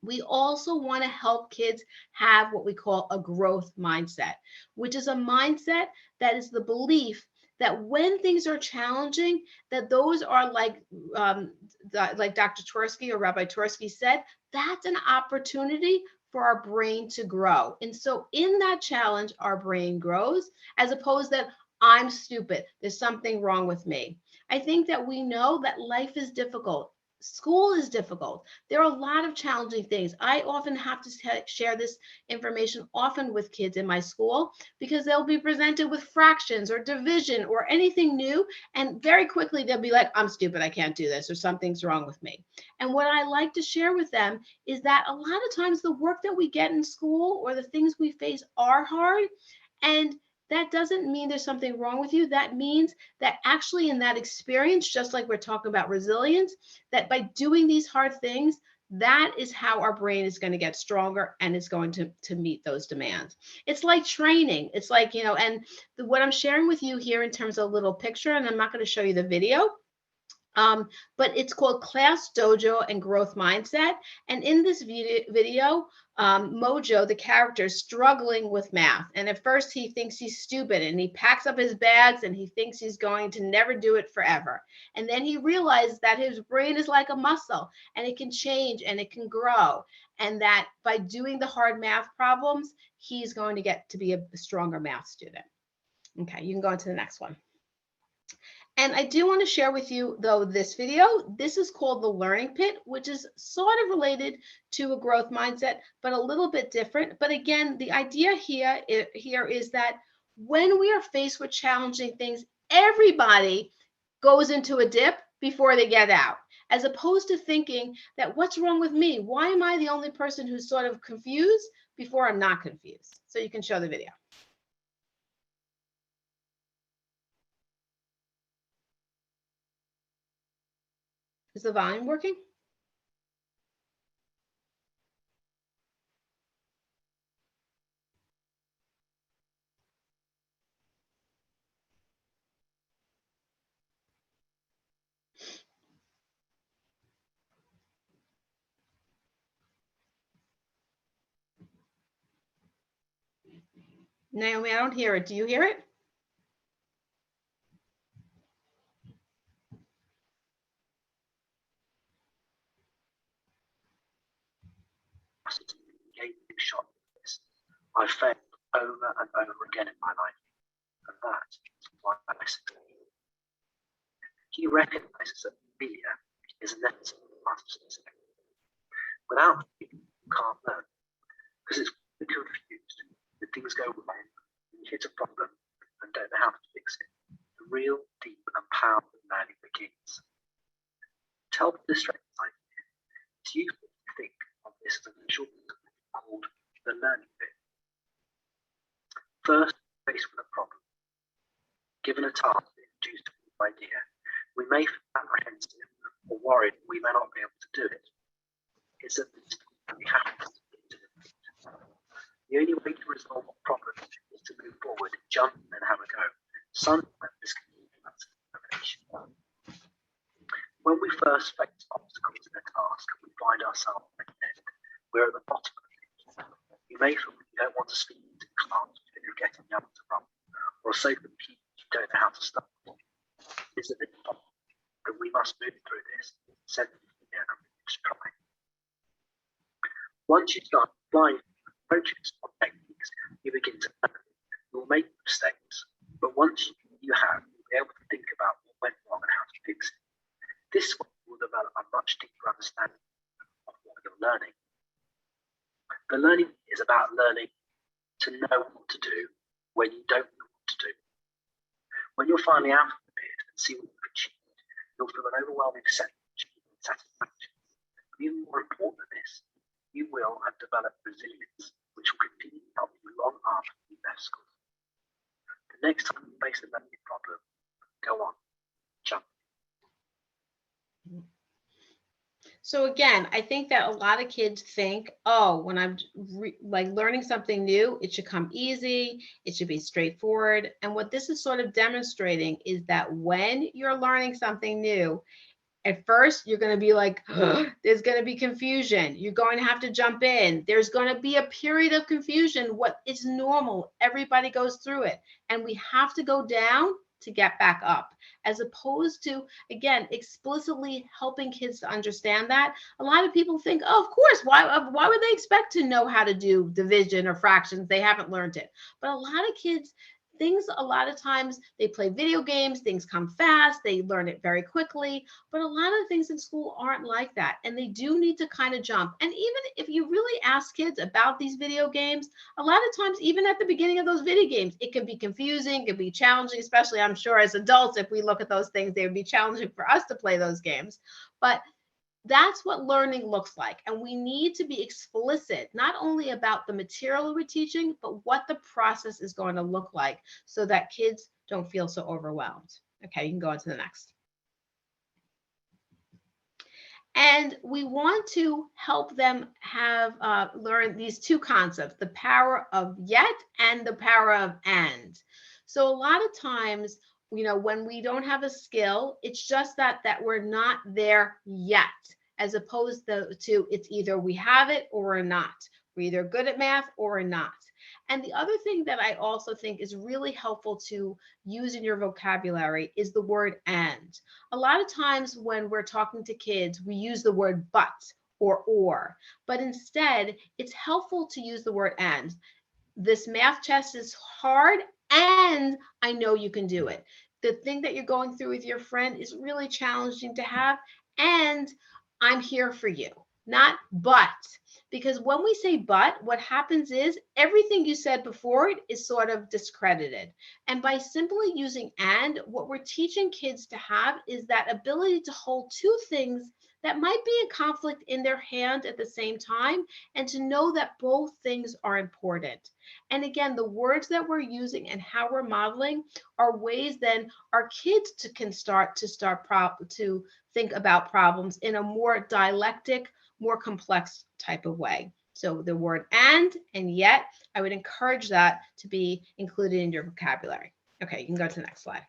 We also want to help kids have what we call a growth mindset, which is a mindset that is the belief that when things are challenging, that those are like Dr. Tversky or Rabbi Tversky said, that's an opportunity for our brain to grow. And so in that challenge, our brain grows, as opposed that I'm stupid, there's something wrong with me. I think that we know that life is difficult. School is difficult. There are a lot of challenging things. I often have to share this information often with kids in my school because they'll be presented with fractions or division or anything new. And very quickly, they'll be like, I'm stupid. I can't do this, or something's wrong with me. And what I like to share with them is that a lot of times the work that we get in school or the things we face are hard. And that doesn't mean there's something wrong with you. That means that actually in that experience, just like we're talking about resilience, that by doing these hard things, that is how our brain is going to get stronger and it's going to meet those demands. It's like training. It's like, and what I'm sharing with you here in terms of a little picture, and I'm not going to show you the video, but it's called Class Dojo and Growth Mindset. And in this video, Mojo, the character, is struggling with math. And at first he thinks he's stupid and he packs up his bags and he thinks he's going to never do it forever. And then he realizes that his brain is like a muscle and it can change and it can grow. And that by doing the hard math problems, he's going to get to be a stronger math student. Okay, you can go on to the next one. And I do want to share with you, though, this video. This is called the learning pit, which is sort of related to a growth mindset, but a little bit different. But again, the idea here is that when we are faced with challenging things, everybody goes into a dip before they get out, as opposed to thinking that what's wrong with me? Why am I the only person who's sort of confused before I'm not confused? So you can show the video. Is the volume working? Naomi, I don't hear it. Do you hear it? Shot at this. I failed over and over again in my life, and that is why I succeed. He recognizes that failure is a necessary part of success. Without it, you can't learn, because it's confused when things go wrong, you hit a problem and don't know how to fix it. The real, deep, and powerful learning begins. To help illustrate this idea, it's useful to think of this as a visual called the learning bit. First, faced with a problem, given a task that induced a new idea, we may feel apprehensive or worried we may not be able to do it. It's at this point that we have to get to the point. The only way to resolve a problem is to move forward, jump, and have a go. Sometimes this can be motivation. When we first face obstacles in a task and we find ourselves at the end, we're at the bottom of it. You may feel you don't want to speak to class because you're getting the answer wrong, or so confused you don't know how to start. It's at this point that we must move through this, send it here, and try. Once you start applying approaches or techniques, you begin to learn. You will make mistakes, but once you have, you'll be able to think about what went wrong and how to fix it. This way, you will develop a much deeper understanding of what you're learning. The learning is about learning to know what to do when you don't know what to do. When you're finally out of the pit and see what overwhelming satisfaction. But even more important than this, you will have developed resilience, which will continue to help you long after you left school. The next time you face a learning problem, go on, jump. So again, I think that a lot of kids think, oh, when I'm like learning something new, it should come easy, it should be straightforward. And what this is sort of demonstrating is that when you're learning something new, at first you're going to be like, there's going to be confusion. You're going to have to jump in. There's going to be a period of confusion. What is normal? Everybody goes through it. And we have to go down to get back up, as opposed to, again, explicitly helping kids to understand that. A lot of people think, oh, of course, why would they expect to know how to do division or fractions? They haven't learned it. But a lot of kids, a lot of times they play video games, things come fast, they learn it very quickly, but a lot of things in school aren't like that. And they do need to kind of jump. And even if you really ask kids about these video games, a lot of times, even at the beginning of those video games, it can be confusing, it can be challenging, especially I'm sure as adults, if we look at those things, they would be challenging for us to play those games. But that's what learning looks like. And we need to be explicit, not only about the material we're teaching, but what the process is going to look like so that kids don't feel so overwhelmed. Okay, you can go on to the next. And we want to help them have learn these two concepts, the power of yet and the power of and. So a lot of times, when we don't have a skill, it's just that we're not there yet, as opposed to it's either we have it or we're not. We're either good at math or we're not. And the other thing that I also think is really helpful to use in your vocabulary is the word and. A lot of times when we're talking to kids, we use the word but or, but instead it's helpful to use the word and. This math test is hard and I know you can do it. The thing that you're going through with your friend is really challenging to have, and I'm here for you. Not but. Because when we say but, what happens is everything you said before it is sort of discredited. And by simply using and, what we're teaching kids to have is that ability to hold two things that might be in conflict in their hand at the same time, and to know that both things are important. And again, the words that we're using and how we're modeling are ways then our kids can start to think about problems in a more dialectic, more complex type of way. So the word and yet, I would encourage that to be included in your vocabulary. Okay, you can go to the next slide.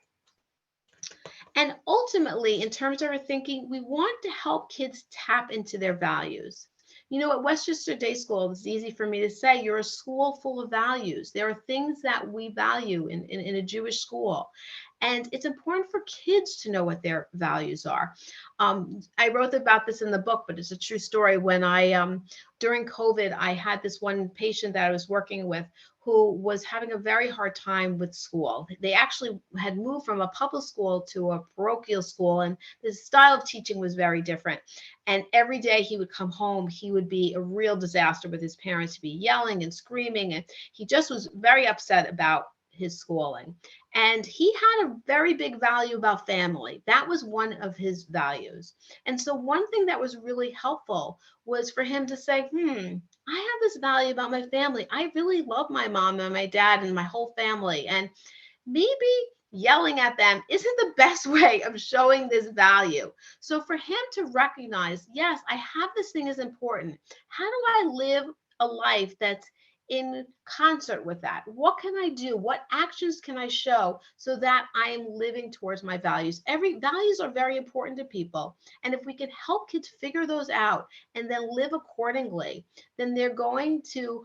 And ultimately, in terms of our thinking, we want to help kids tap into their values. At Westchester Day School, it's easy for me to say, you're a school full of values. There are things that we value in a Jewish school. And it's important for kids to know what their values are. I wrote about this in the book, but it's a true story. When during COVID, I had this one patient that I was working with who was having a very hard time with school. They actually had moved from a public school to a parochial school, and the style of teaching was very different. And every day he would come home, he would be a real disaster with his parents. He'd be yelling and screaming, and he just was very upset about his schooling. And he had a very big value about family. That was one of his values. And so one thing that was really helpful was for him to say, I have this value about my family. I really love my mom and my dad and my whole family. And maybe yelling at them isn't the best way of showing this value. So for him to recognize, yes, I have this thing is important. How do I live a life that's in concert with that? What can I do? What actions can I show so that I am living towards my values? Values are very important to people. And if we can help kids figure those out and then live accordingly, then they're going to,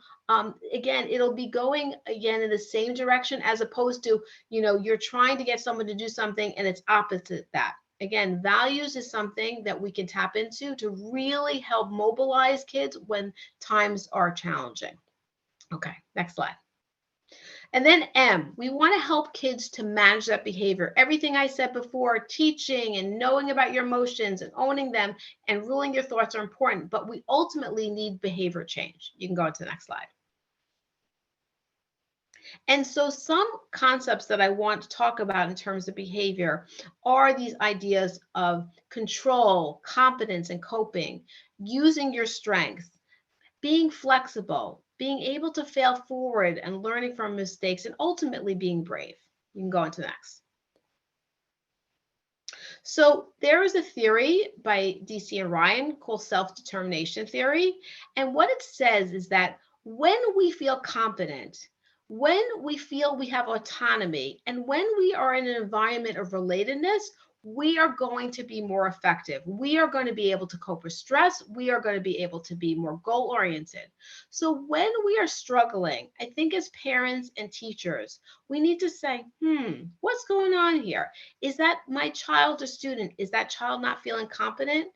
again, it'll be going again in the same direction, as opposed to, you're trying to get someone to do something and it's opposite that. Again, values is something that we can tap into to really help mobilize kids when times are challenging. Okay, next slide. And then M, we want to help kids to manage that behavior. Everything I said before, teaching and knowing about your emotions and owning them and ruling your thoughts are important, but we ultimately need behavior change. You can go on to the next slide. And so some concepts that I want to talk about in terms of behavior are these ideas of control, competence, and coping, using your strengths, being flexible, being able to fail forward and learning from mistakes, and ultimately being brave. You can go on to the next. So there is a theory by DC and Ryan called self-determination theory. And what it says is that when we feel competent, when we feel we have autonomy, and when we are in an environment of relatedness, we are going to be more effective. We are going to be able to cope with stress. We are going to be able to be more goal oriented. So when we are struggling, I think as parents and teachers, we need to say, what's going on here? Is that my child or student, is that child not feeling competent?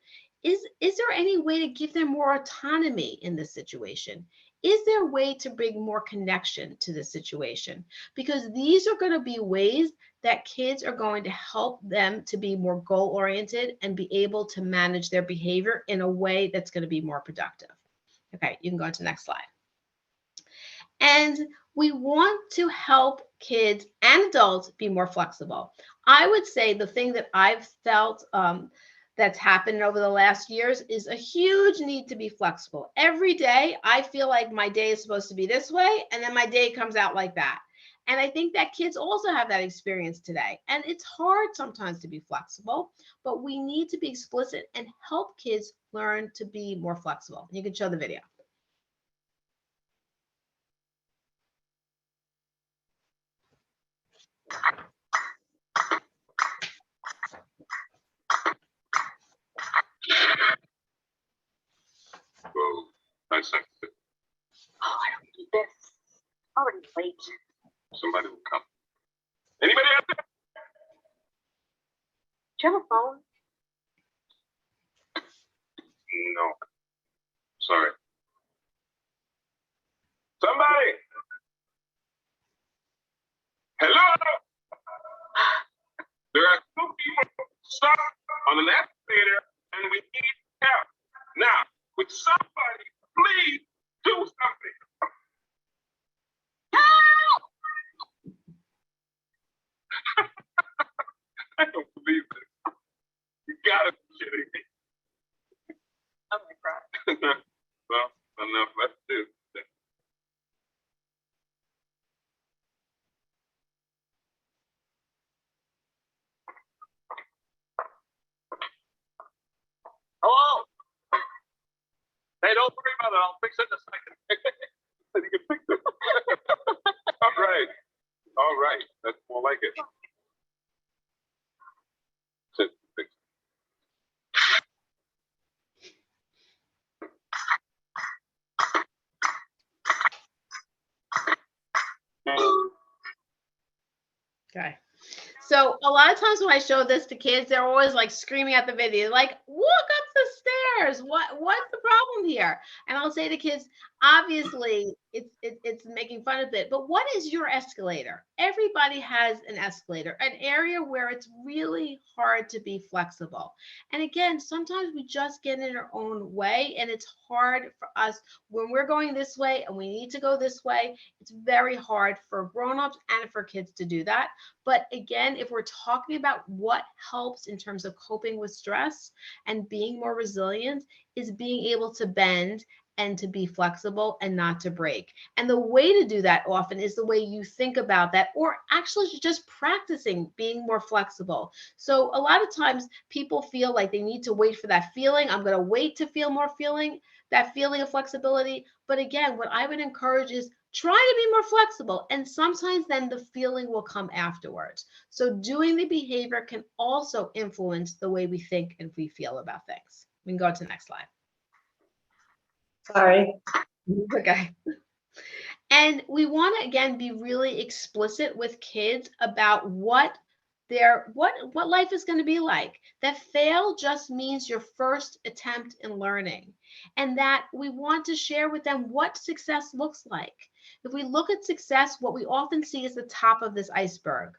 Is there any way to give them more autonomy in this situation? Is there a way to bring more connection to the situation? Because these are going to be ways that kids are going to help them to be more goal oriented and be able to manage their behavior in a way that's going to be more productive. Okay, you can go on to the next slide. And we want to help kids and adults be more flexible. I would say the thing that I've felt that's happened over the last years is a huge need to be flexible. Every day, I feel like my day is supposed to be this way, and then my day comes out like that. And I think that kids also have that experience today. And it's hard sometimes to be flexible, but we need to be explicit and help kids learn to be more flexible. You can show the video. Whoa, nice. Oh, I don't need this. Already late. Somebody will come. Anybody out there? Do you have a phone? No. Sorry. Somebody! Hello? There are two people stuck on an escalator and we need help. Now, would somebody please do something? Help! I don't believe this. You gotta be kidding me. I'm gonna cry. Well, enough left to do. Hello? Hey, don't worry about it. I'll fix it in a second. You can fix it. All right. All right. That's more like it. Sit, fix it. Okay. So a lot of times when I show this to kids, they're always like screaming at the video, like, walk up the stairs. What's the problem here? And I'll say to kids, obviously it's making fun of it, but what is your escalator? Everybody has an escalator, an area where it's really hard to be flexible. And again, sometimes we just get in our own way, and it's hard for us when we're going this way and we need to go this way. It's very hard for grown-ups and for kids to do that. But again, if we're talking about what helps in terms of coping with stress and being more resilient, is being able to bend and to be flexible and not to break. And the way to do that often is the way you think about that, or actually just practicing being more flexible. So a lot of times people feel like they need to wait for that feeling. I'm going to wait to feel more that feeling of flexibility. But again, what I would encourage is try to be more flexible, and sometimes then the feeling will come afterwards. So doing the behavior can also influence the way we think and we feel about things. We can go to the next slide. Sorry. Okay. And we want to again be really explicit with kids about what life is going to be like. That fail just means your first attempt in learning, and that we want to share with them what success looks like. If we look at success, what we often see is the top of this iceberg,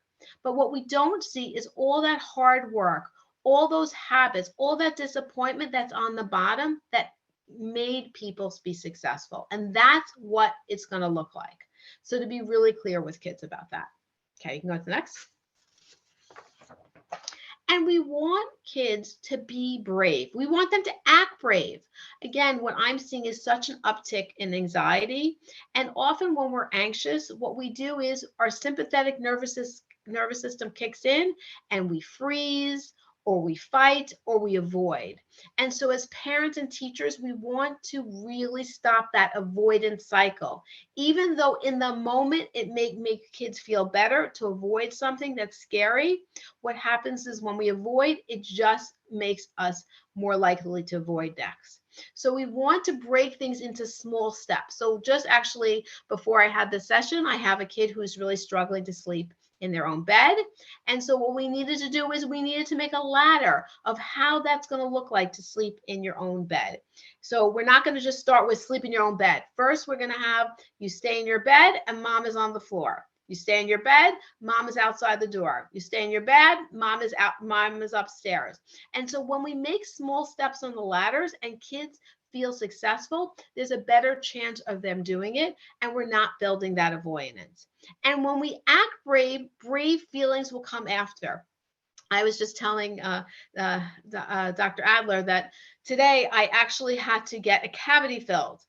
but what we don't see is all that hard work, all those habits, all that disappointment that's on the bottom that made people be successful. And that's what it's going to look like. So to be really clear with kids about that. Okay, you can go to the next. And we want kids to be brave. We want them to act brave. Again, what I'm seeing is such an uptick in anxiety. And often when we're anxious, what we do is our sympathetic nervous system kicks in and we freeze, or we fight, or we avoid. And so as parents and teachers, we want to really stop that avoidance cycle. Even though in the moment it may make kids feel better to avoid something that's scary, what happens is when we avoid, it just makes us more likely to avoid next. So we want to break things into small steps. So just actually before I had this session, I have a kid who's really struggling to sleep in their own bed. And so what we needed to do is we needed to make a ladder of how that's going to look like to sleep in your own bed. So we're not going to just start with sleep in your own bed. First, we're going to have you stay in your bed and mom is on the floor. You stay in your bed, mom is outside the door. You stay in your bed, mom is upstairs. And so when we make small steps on the ladders and kids feel successful, there's a better chance of them doing it, and we're not building that avoidance. And when we act brave, brave feelings will come after. I was just telling Dr. Adler that today I actually had to get a cavity filled.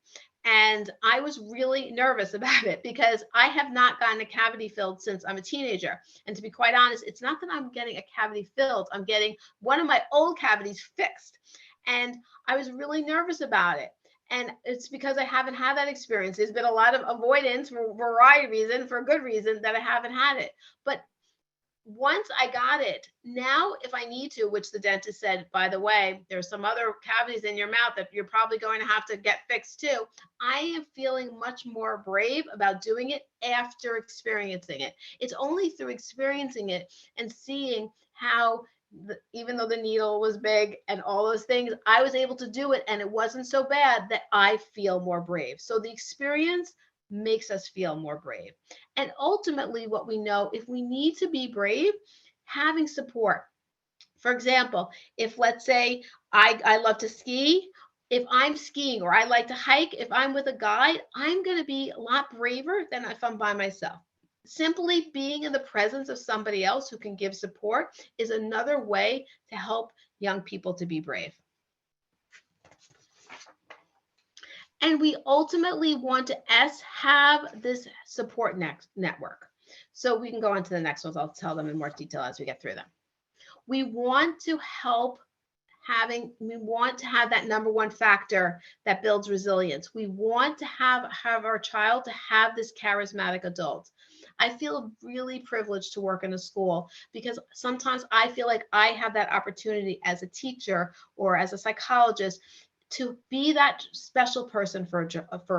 And I was really nervous about it because I have not gotten a cavity filled since I'm a teenager. And to be quite honest, it's not that I'm getting a cavity filled. I'm getting one of my old cavities fixed. And I was really nervous about it. And it's because I haven't had that experience. There's been a lot of avoidance for a variety of reasons, for a good reason, that I haven't had it. But once I got it, now if I need to, which the dentist said, by the way, there's some other cavities in your mouth that you're probably going to have to get fixed too. I am feeling much more brave about doing it after experiencing it. It's only through experiencing it and seeing how even though the needle was big and all those things, I was able to do it and it wasn't so bad that I feel more brave. So the experience makes us feel more brave. And ultimately, what we know, if we need to be brave, having support. For example, if let's say I love to ski, if I'm skiing or I like to hike, if I'm with a guide, I'm going to be a lot braver than if I'm by myself. Simply being in the presence of somebody else who can give support is another way to help young people to be brave. And we ultimately want to have this support network. So we can go on to the next ones. I'll tell them in more detail as we get through them. We want to help we want to have that number one factor that builds resilience. We want to have our child to have this charismatic adult. I feel really privileged to work in a school because sometimes I feel like I have that opportunity as a teacher or as a psychologist to be that special person for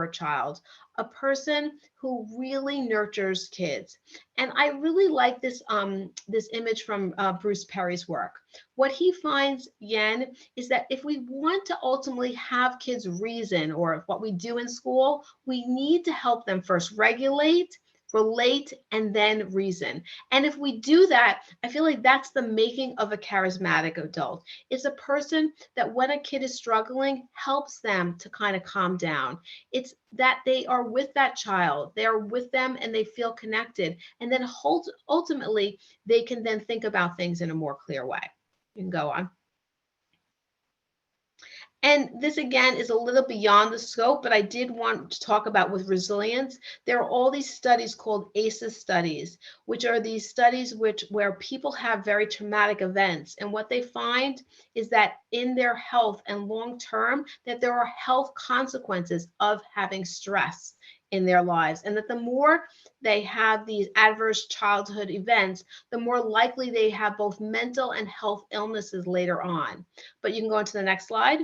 a child, a person who really nurtures kids. And I really like this image from Bruce Perry's work. What he finds, Yen, is that if we want to ultimately have kids reason, or what we do in school, we need to help them first regulate, relate, and then reason. And if we do that, I feel like that's the making of a charismatic adult. It's a person that when a kid is struggling, helps them to kind of calm down. It's that they are with that child, they're with them and they feel connected. And then ultimately, they can then think about things in a more clear way. You can go on. And this again is a little beyond the scope, but I did want to talk about with resilience. There are all these studies called ACEs studies, which are these studies where people have very traumatic events. And what they find is that in their health and long term, that there are health consequences of having stress in their lives. And that the more they have these adverse childhood events, the more likely they have both mental and health illnesses later on. But you can go into the next slide.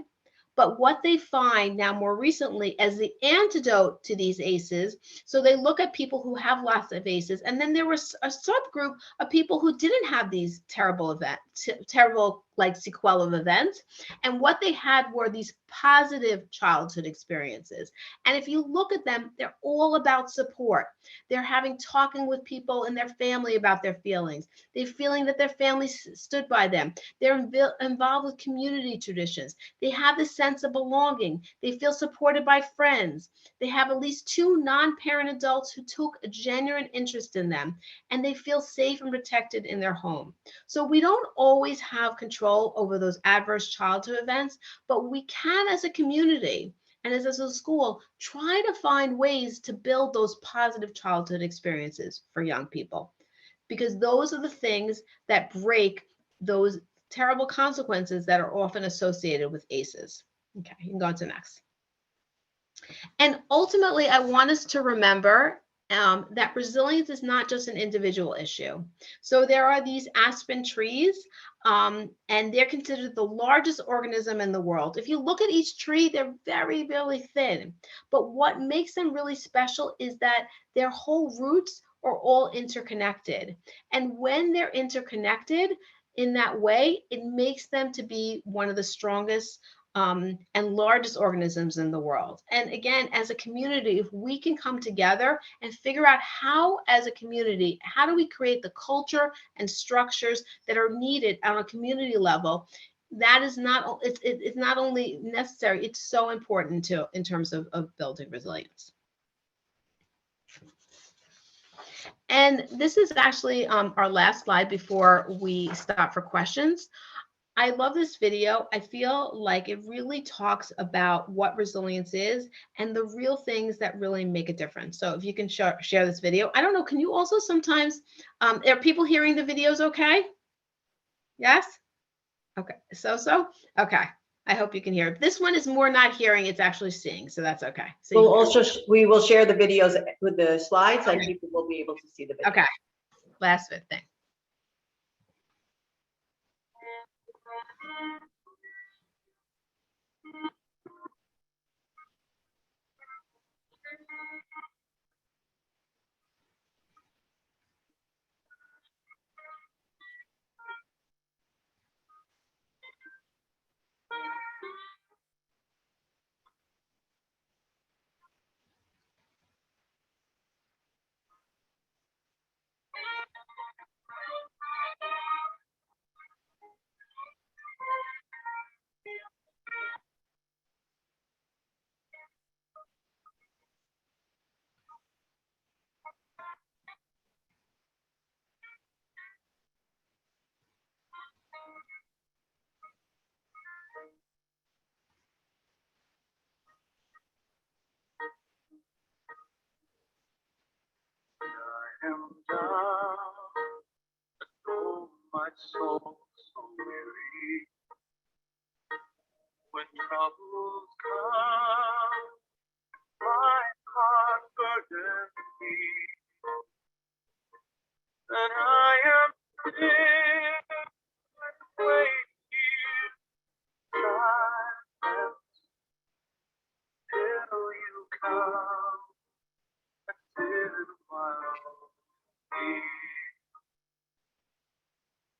But what they find now more recently as the antidote to these ACEs, so they look at people who have lots of ACEs, and then there was a subgroup of people who didn't have these terrible like sequelae of events. And what they had were these positive childhood experiences. And if you look at them, they're all about support. They're talking with people in their family about their feelings. They're feeling that their family stood by them. They're involved with community traditions. They have the sense of belonging. They feel supported by friends. They have at least 2 non-parent adults who took a genuine interest in them, and they feel safe and protected in their home. So we don't always have control over those adverse childhood events, but we can, as a community and as a school, try to find ways to build those positive childhood experiences for young people, because those are the things that break those terrible consequences that are often associated with ACEs. Okay, you can go on to the next. And ultimately, I want us to remember that resilience is not just an individual issue. So there are these aspen trees, and they're considered the largest organism in the world. If you look at each tree, they're very, really thin. But what makes them really special is that their whole roots are all interconnected. And when they're interconnected in that way, it makes them to be one of the strongest and largest organisms in the world. And again, as a community, if we can come together and figure out how, as a community, how do we create the culture and structures that are needed on a community level, that is not, it's not only necessary, it's so important too in terms of building resilience. And this is actually our last slide before we stop for questions. I love this video. I feel like it really talks about what resilience is and the real things that really make a difference. So if you can share this video. I don't know, can you also sometimes, are people hearing the videos okay? Yes? Okay, so? Okay, I hope you can hear it. This one is more not hearing, it's actually seeing, so that's okay. So We'll also, we will share the videos with the slides, and people will be able to see the video. Okay, last bit thing. I am down, oh my soul so weary. When troubles come, my heart burdens me, and I am still and wait here, silent, till you come and sit while me.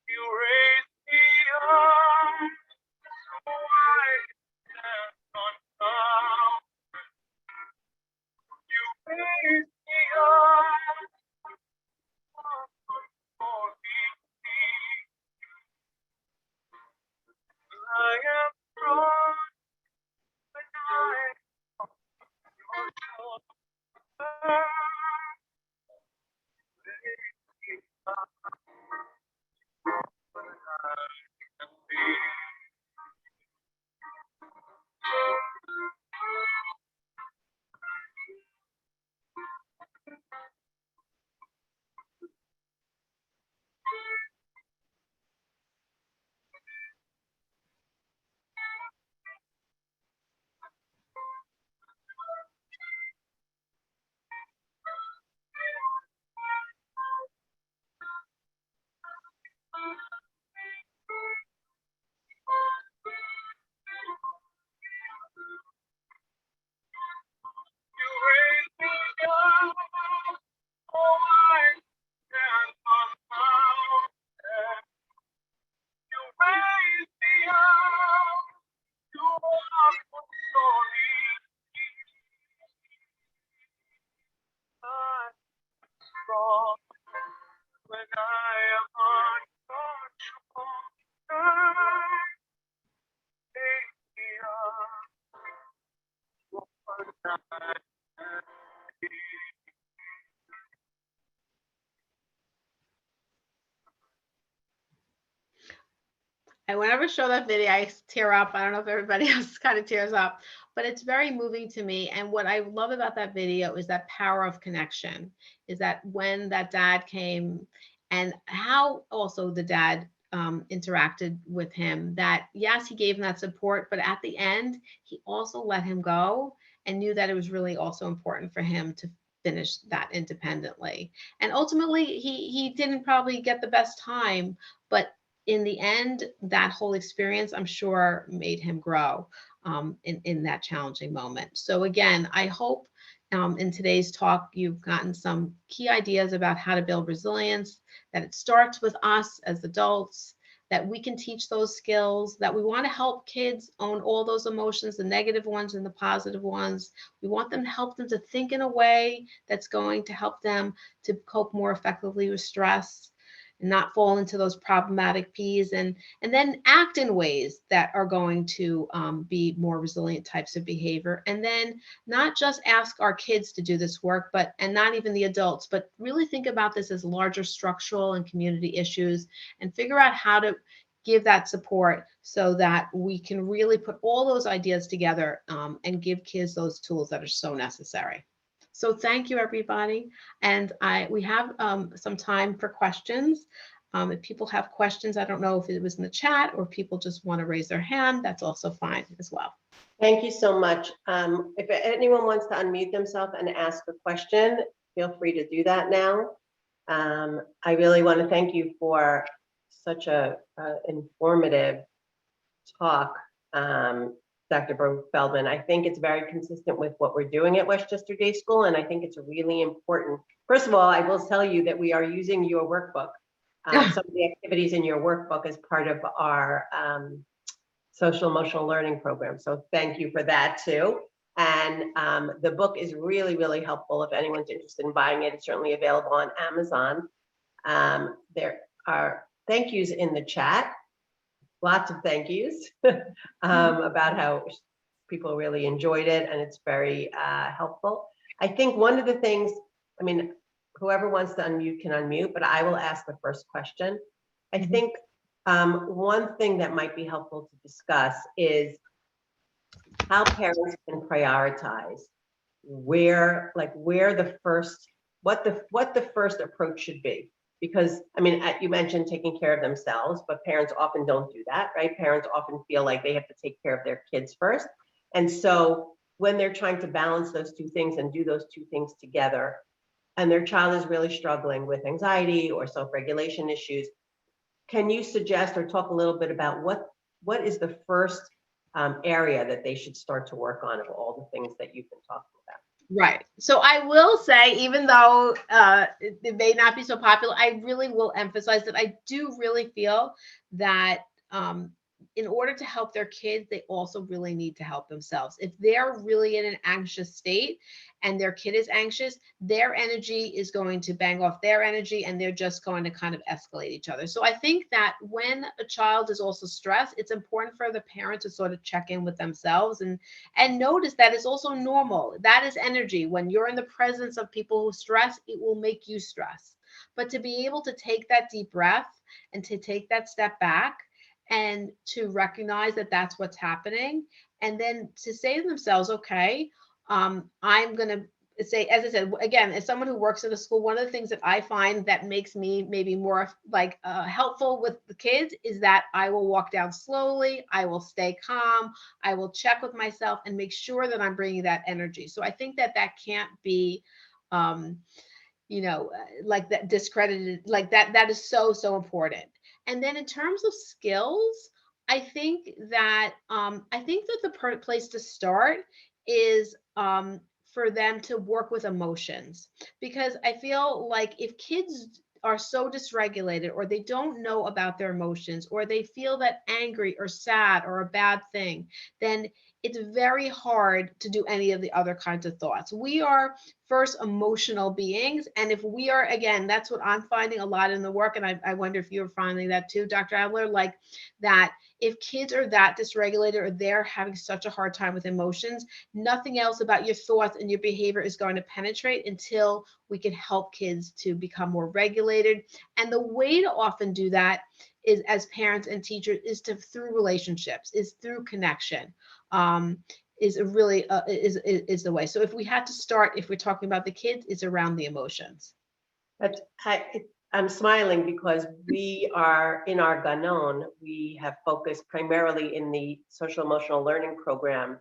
You raise me up so I can stand on top. You raise me up for me. And whenever I show that video, I tear up. I don't know if everybody else kind of tears up, but it's very moving to me. And what I love about that video is that power of connection, is that when that dad came and how also the dad interacted with him, that yes, he gave him that support, but at the end, he also let him go and knew that it was really also important for him to finish that independently. And ultimately, he didn't probably get the best time, but in the end, that whole experience, I'm sure, made him grow in that challenging moment. So again, I hope in today's talk, you've gotten some key ideas about how to build resilience, that it starts with us as adults, that we can teach those skills, that we want to help kids own all those emotions, the negative ones and the positive ones. We want them to help them to think in a way that's going to help them to cope more effectively with stress and not fall into those problematic P's, and then act in ways that are going to be more resilient types of behavior. And then not just ask our kids to do this work, but and not even the adults, but really think about this as larger structural and community issues and figure out how to give that support so that we can really put all those ideas together and give kids those tools that are so necessary. So thank you, everybody. And we have some time for questions. If people have questions, I don't know if it was in the chat or people just want to raise their hand, that's also fine as well. Thank you so much. If anyone wants to unmute themselves and ask a question, feel free to do that now. I really want to thank you for such a informative talk, Dr. Baruch-Feldman. I think it's very consistent with what we're doing at Westchester Day School, and I think it's really important. First of all, I will tell you that we are using your workbook, some of the activities in your workbook as part of our social emotional learning program. So thank you for that too. And the book is really, really helpful if anyone's interested in buying it. It's certainly available on Amazon. There are thank yous in the chat. Lots of thank yous about how people really enjoyed it, and it's very helpful. I think one of the things, I mean, whoever wants to unmute can unmute, but I will ask the first question. I think one thing that might be helpful to discuss is how parents can prioritize where the first, what the first approach should be. Because, I mean, you mentioned taking care of themselves, but parents often don't do that, right? Parents often feel like they have to take care of their kids first. And so when they're trying to balance those two things and do those two things together, and their child is really struggling with anxiety or self-regulation issues, can you suggest or talk a little bit about what is the first area that they should start to work on of all the things that you've been talking about? Right. So I will say, even though it may not be so popular, I really will emphasize that I do really feel that in order to help their kids, they also really need to help themselves. If they're really in an anxious state and their kid is anxious, their energy is going to bang off their energy and they're just going to kind of escalate each other. So I think that when a child is also stressed, it's important for the parent to sort of check in with themselves and notice that it's also normal. That is energy. When you're in the presence of people who stress, it will make you stress. But to be able to take that deep breath and to take that step back and to recognize that that's what's happening, and then to say to themselves, okay, I'm going to say, as I said, again, as someone who works in a school, one of the things that I find that makes me maybe more like helpful with the kids is that I will walk down slowly, I will stay calm, I will check with myself and make sure that I'm bringing that energy. So I think that that can't be, like that discredited, like that is so, so important. And then in terms of skills, I think that the place to start is for them to work with emotions, because I feel like if kids are so dysregulated or they don't know about their emotions or they feel that angry or sad or a bad thing, then it's very hard to do any of the other kinds of thoughts. We are first emotional beings. And if we are, again, that's what I'm finding a lot in the work. And I wonder if you're finding that too, Dr. Adler, like that if kids are that dysregulated or they're having such a hard time with emotions, nothing else about your thoughts and your behavior is going to penetrate until we can help kids to become more regulated. And the way to often do that is, as parents and teachers, is to through relationships, is through connection. Is a really is the way. So if we had to start, if we're talking about the kids, it's around the emotions. But I'm smiling because we are in our Ganon, we have focused primarily in the social emotional learning program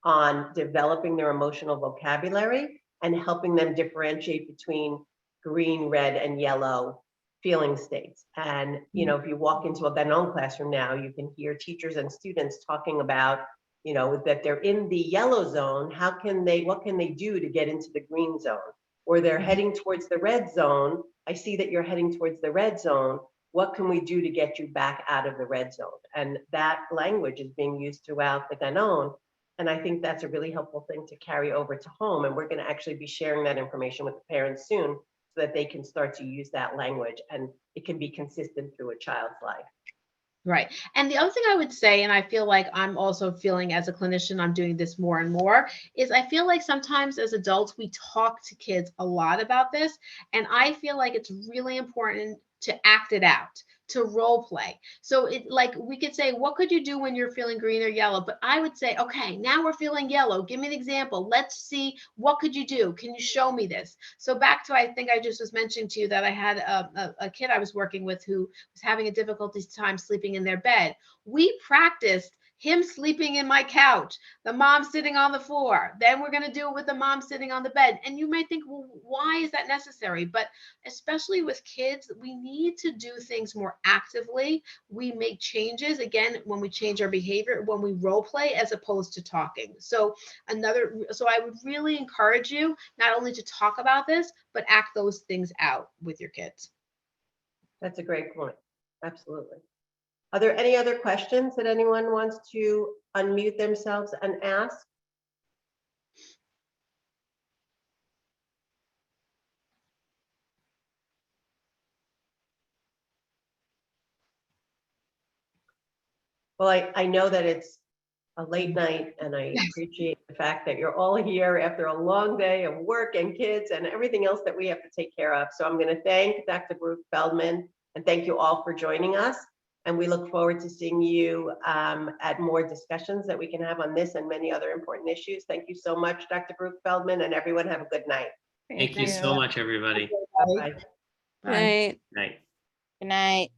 on developing their emotional vocabulary and helping them differentiate between green, red, and yellow feeling states. And, you know, if you walk into a Ganon classroom now, you can hear teachers and students talking about, you know, that they're in the yellow zone. What can they do to get into the green zone? Or they're heading towards the red zone. I see that you're heading towards the red zone. What can we do to get you back out of the red zone? And that language is being used throughout the Ganon. And I think that's a really helpful thing to carry over to home. And we're going to actually be sharing that information with the parents soon so that they can start to use that language and it can be consistent through a child's life. Right. And the other thing I would say, and I feel like I'm also feeling as a clinician, I'm doing this more and more, is I feel like sometimes as adults, we talk to kids a lot about this. And I feel like it's really important to act it out, to role play. So it like we could say, what could you do when you're feeling green or yellow? But I would say, okay, now we're feeling yellow. Give me an example. Let's see, what could you do? Can you show me this? So back to, I think I just was mentioning to you that I had a kid I was working with who was having a difficulty time sleeping in their bed. We practiced him sleeping in my couch, the mom sitting on the floor. Then we're going to do it with the mom sitting on the bed. And you might think, well, why is that necessary? But especially with kids, we need to do things more actively. We make changes again when we change our behavior, when we role play as opposed to talking. So I would really encourage you not only to talk about this, but act those things out with your kids. That's a great point. Absolutely. Are there any other questions that anyone wants to unmute themselves and ask? Well, I know that it's a late night and I appreciate the fact that you're all here after a long day of work and kids and everything else that we have to take care of. So I'm going to thank Dr. Baruch-Feldman and thank you all for joining us. And we look forward to seeing you at more discussions that we can have on this and many other important issues. Thank you so much, Dr. Baruch-Feldman, and everyone have a good night. Thank you so much, everybody. Bye. Bye. Night. Night. Good night.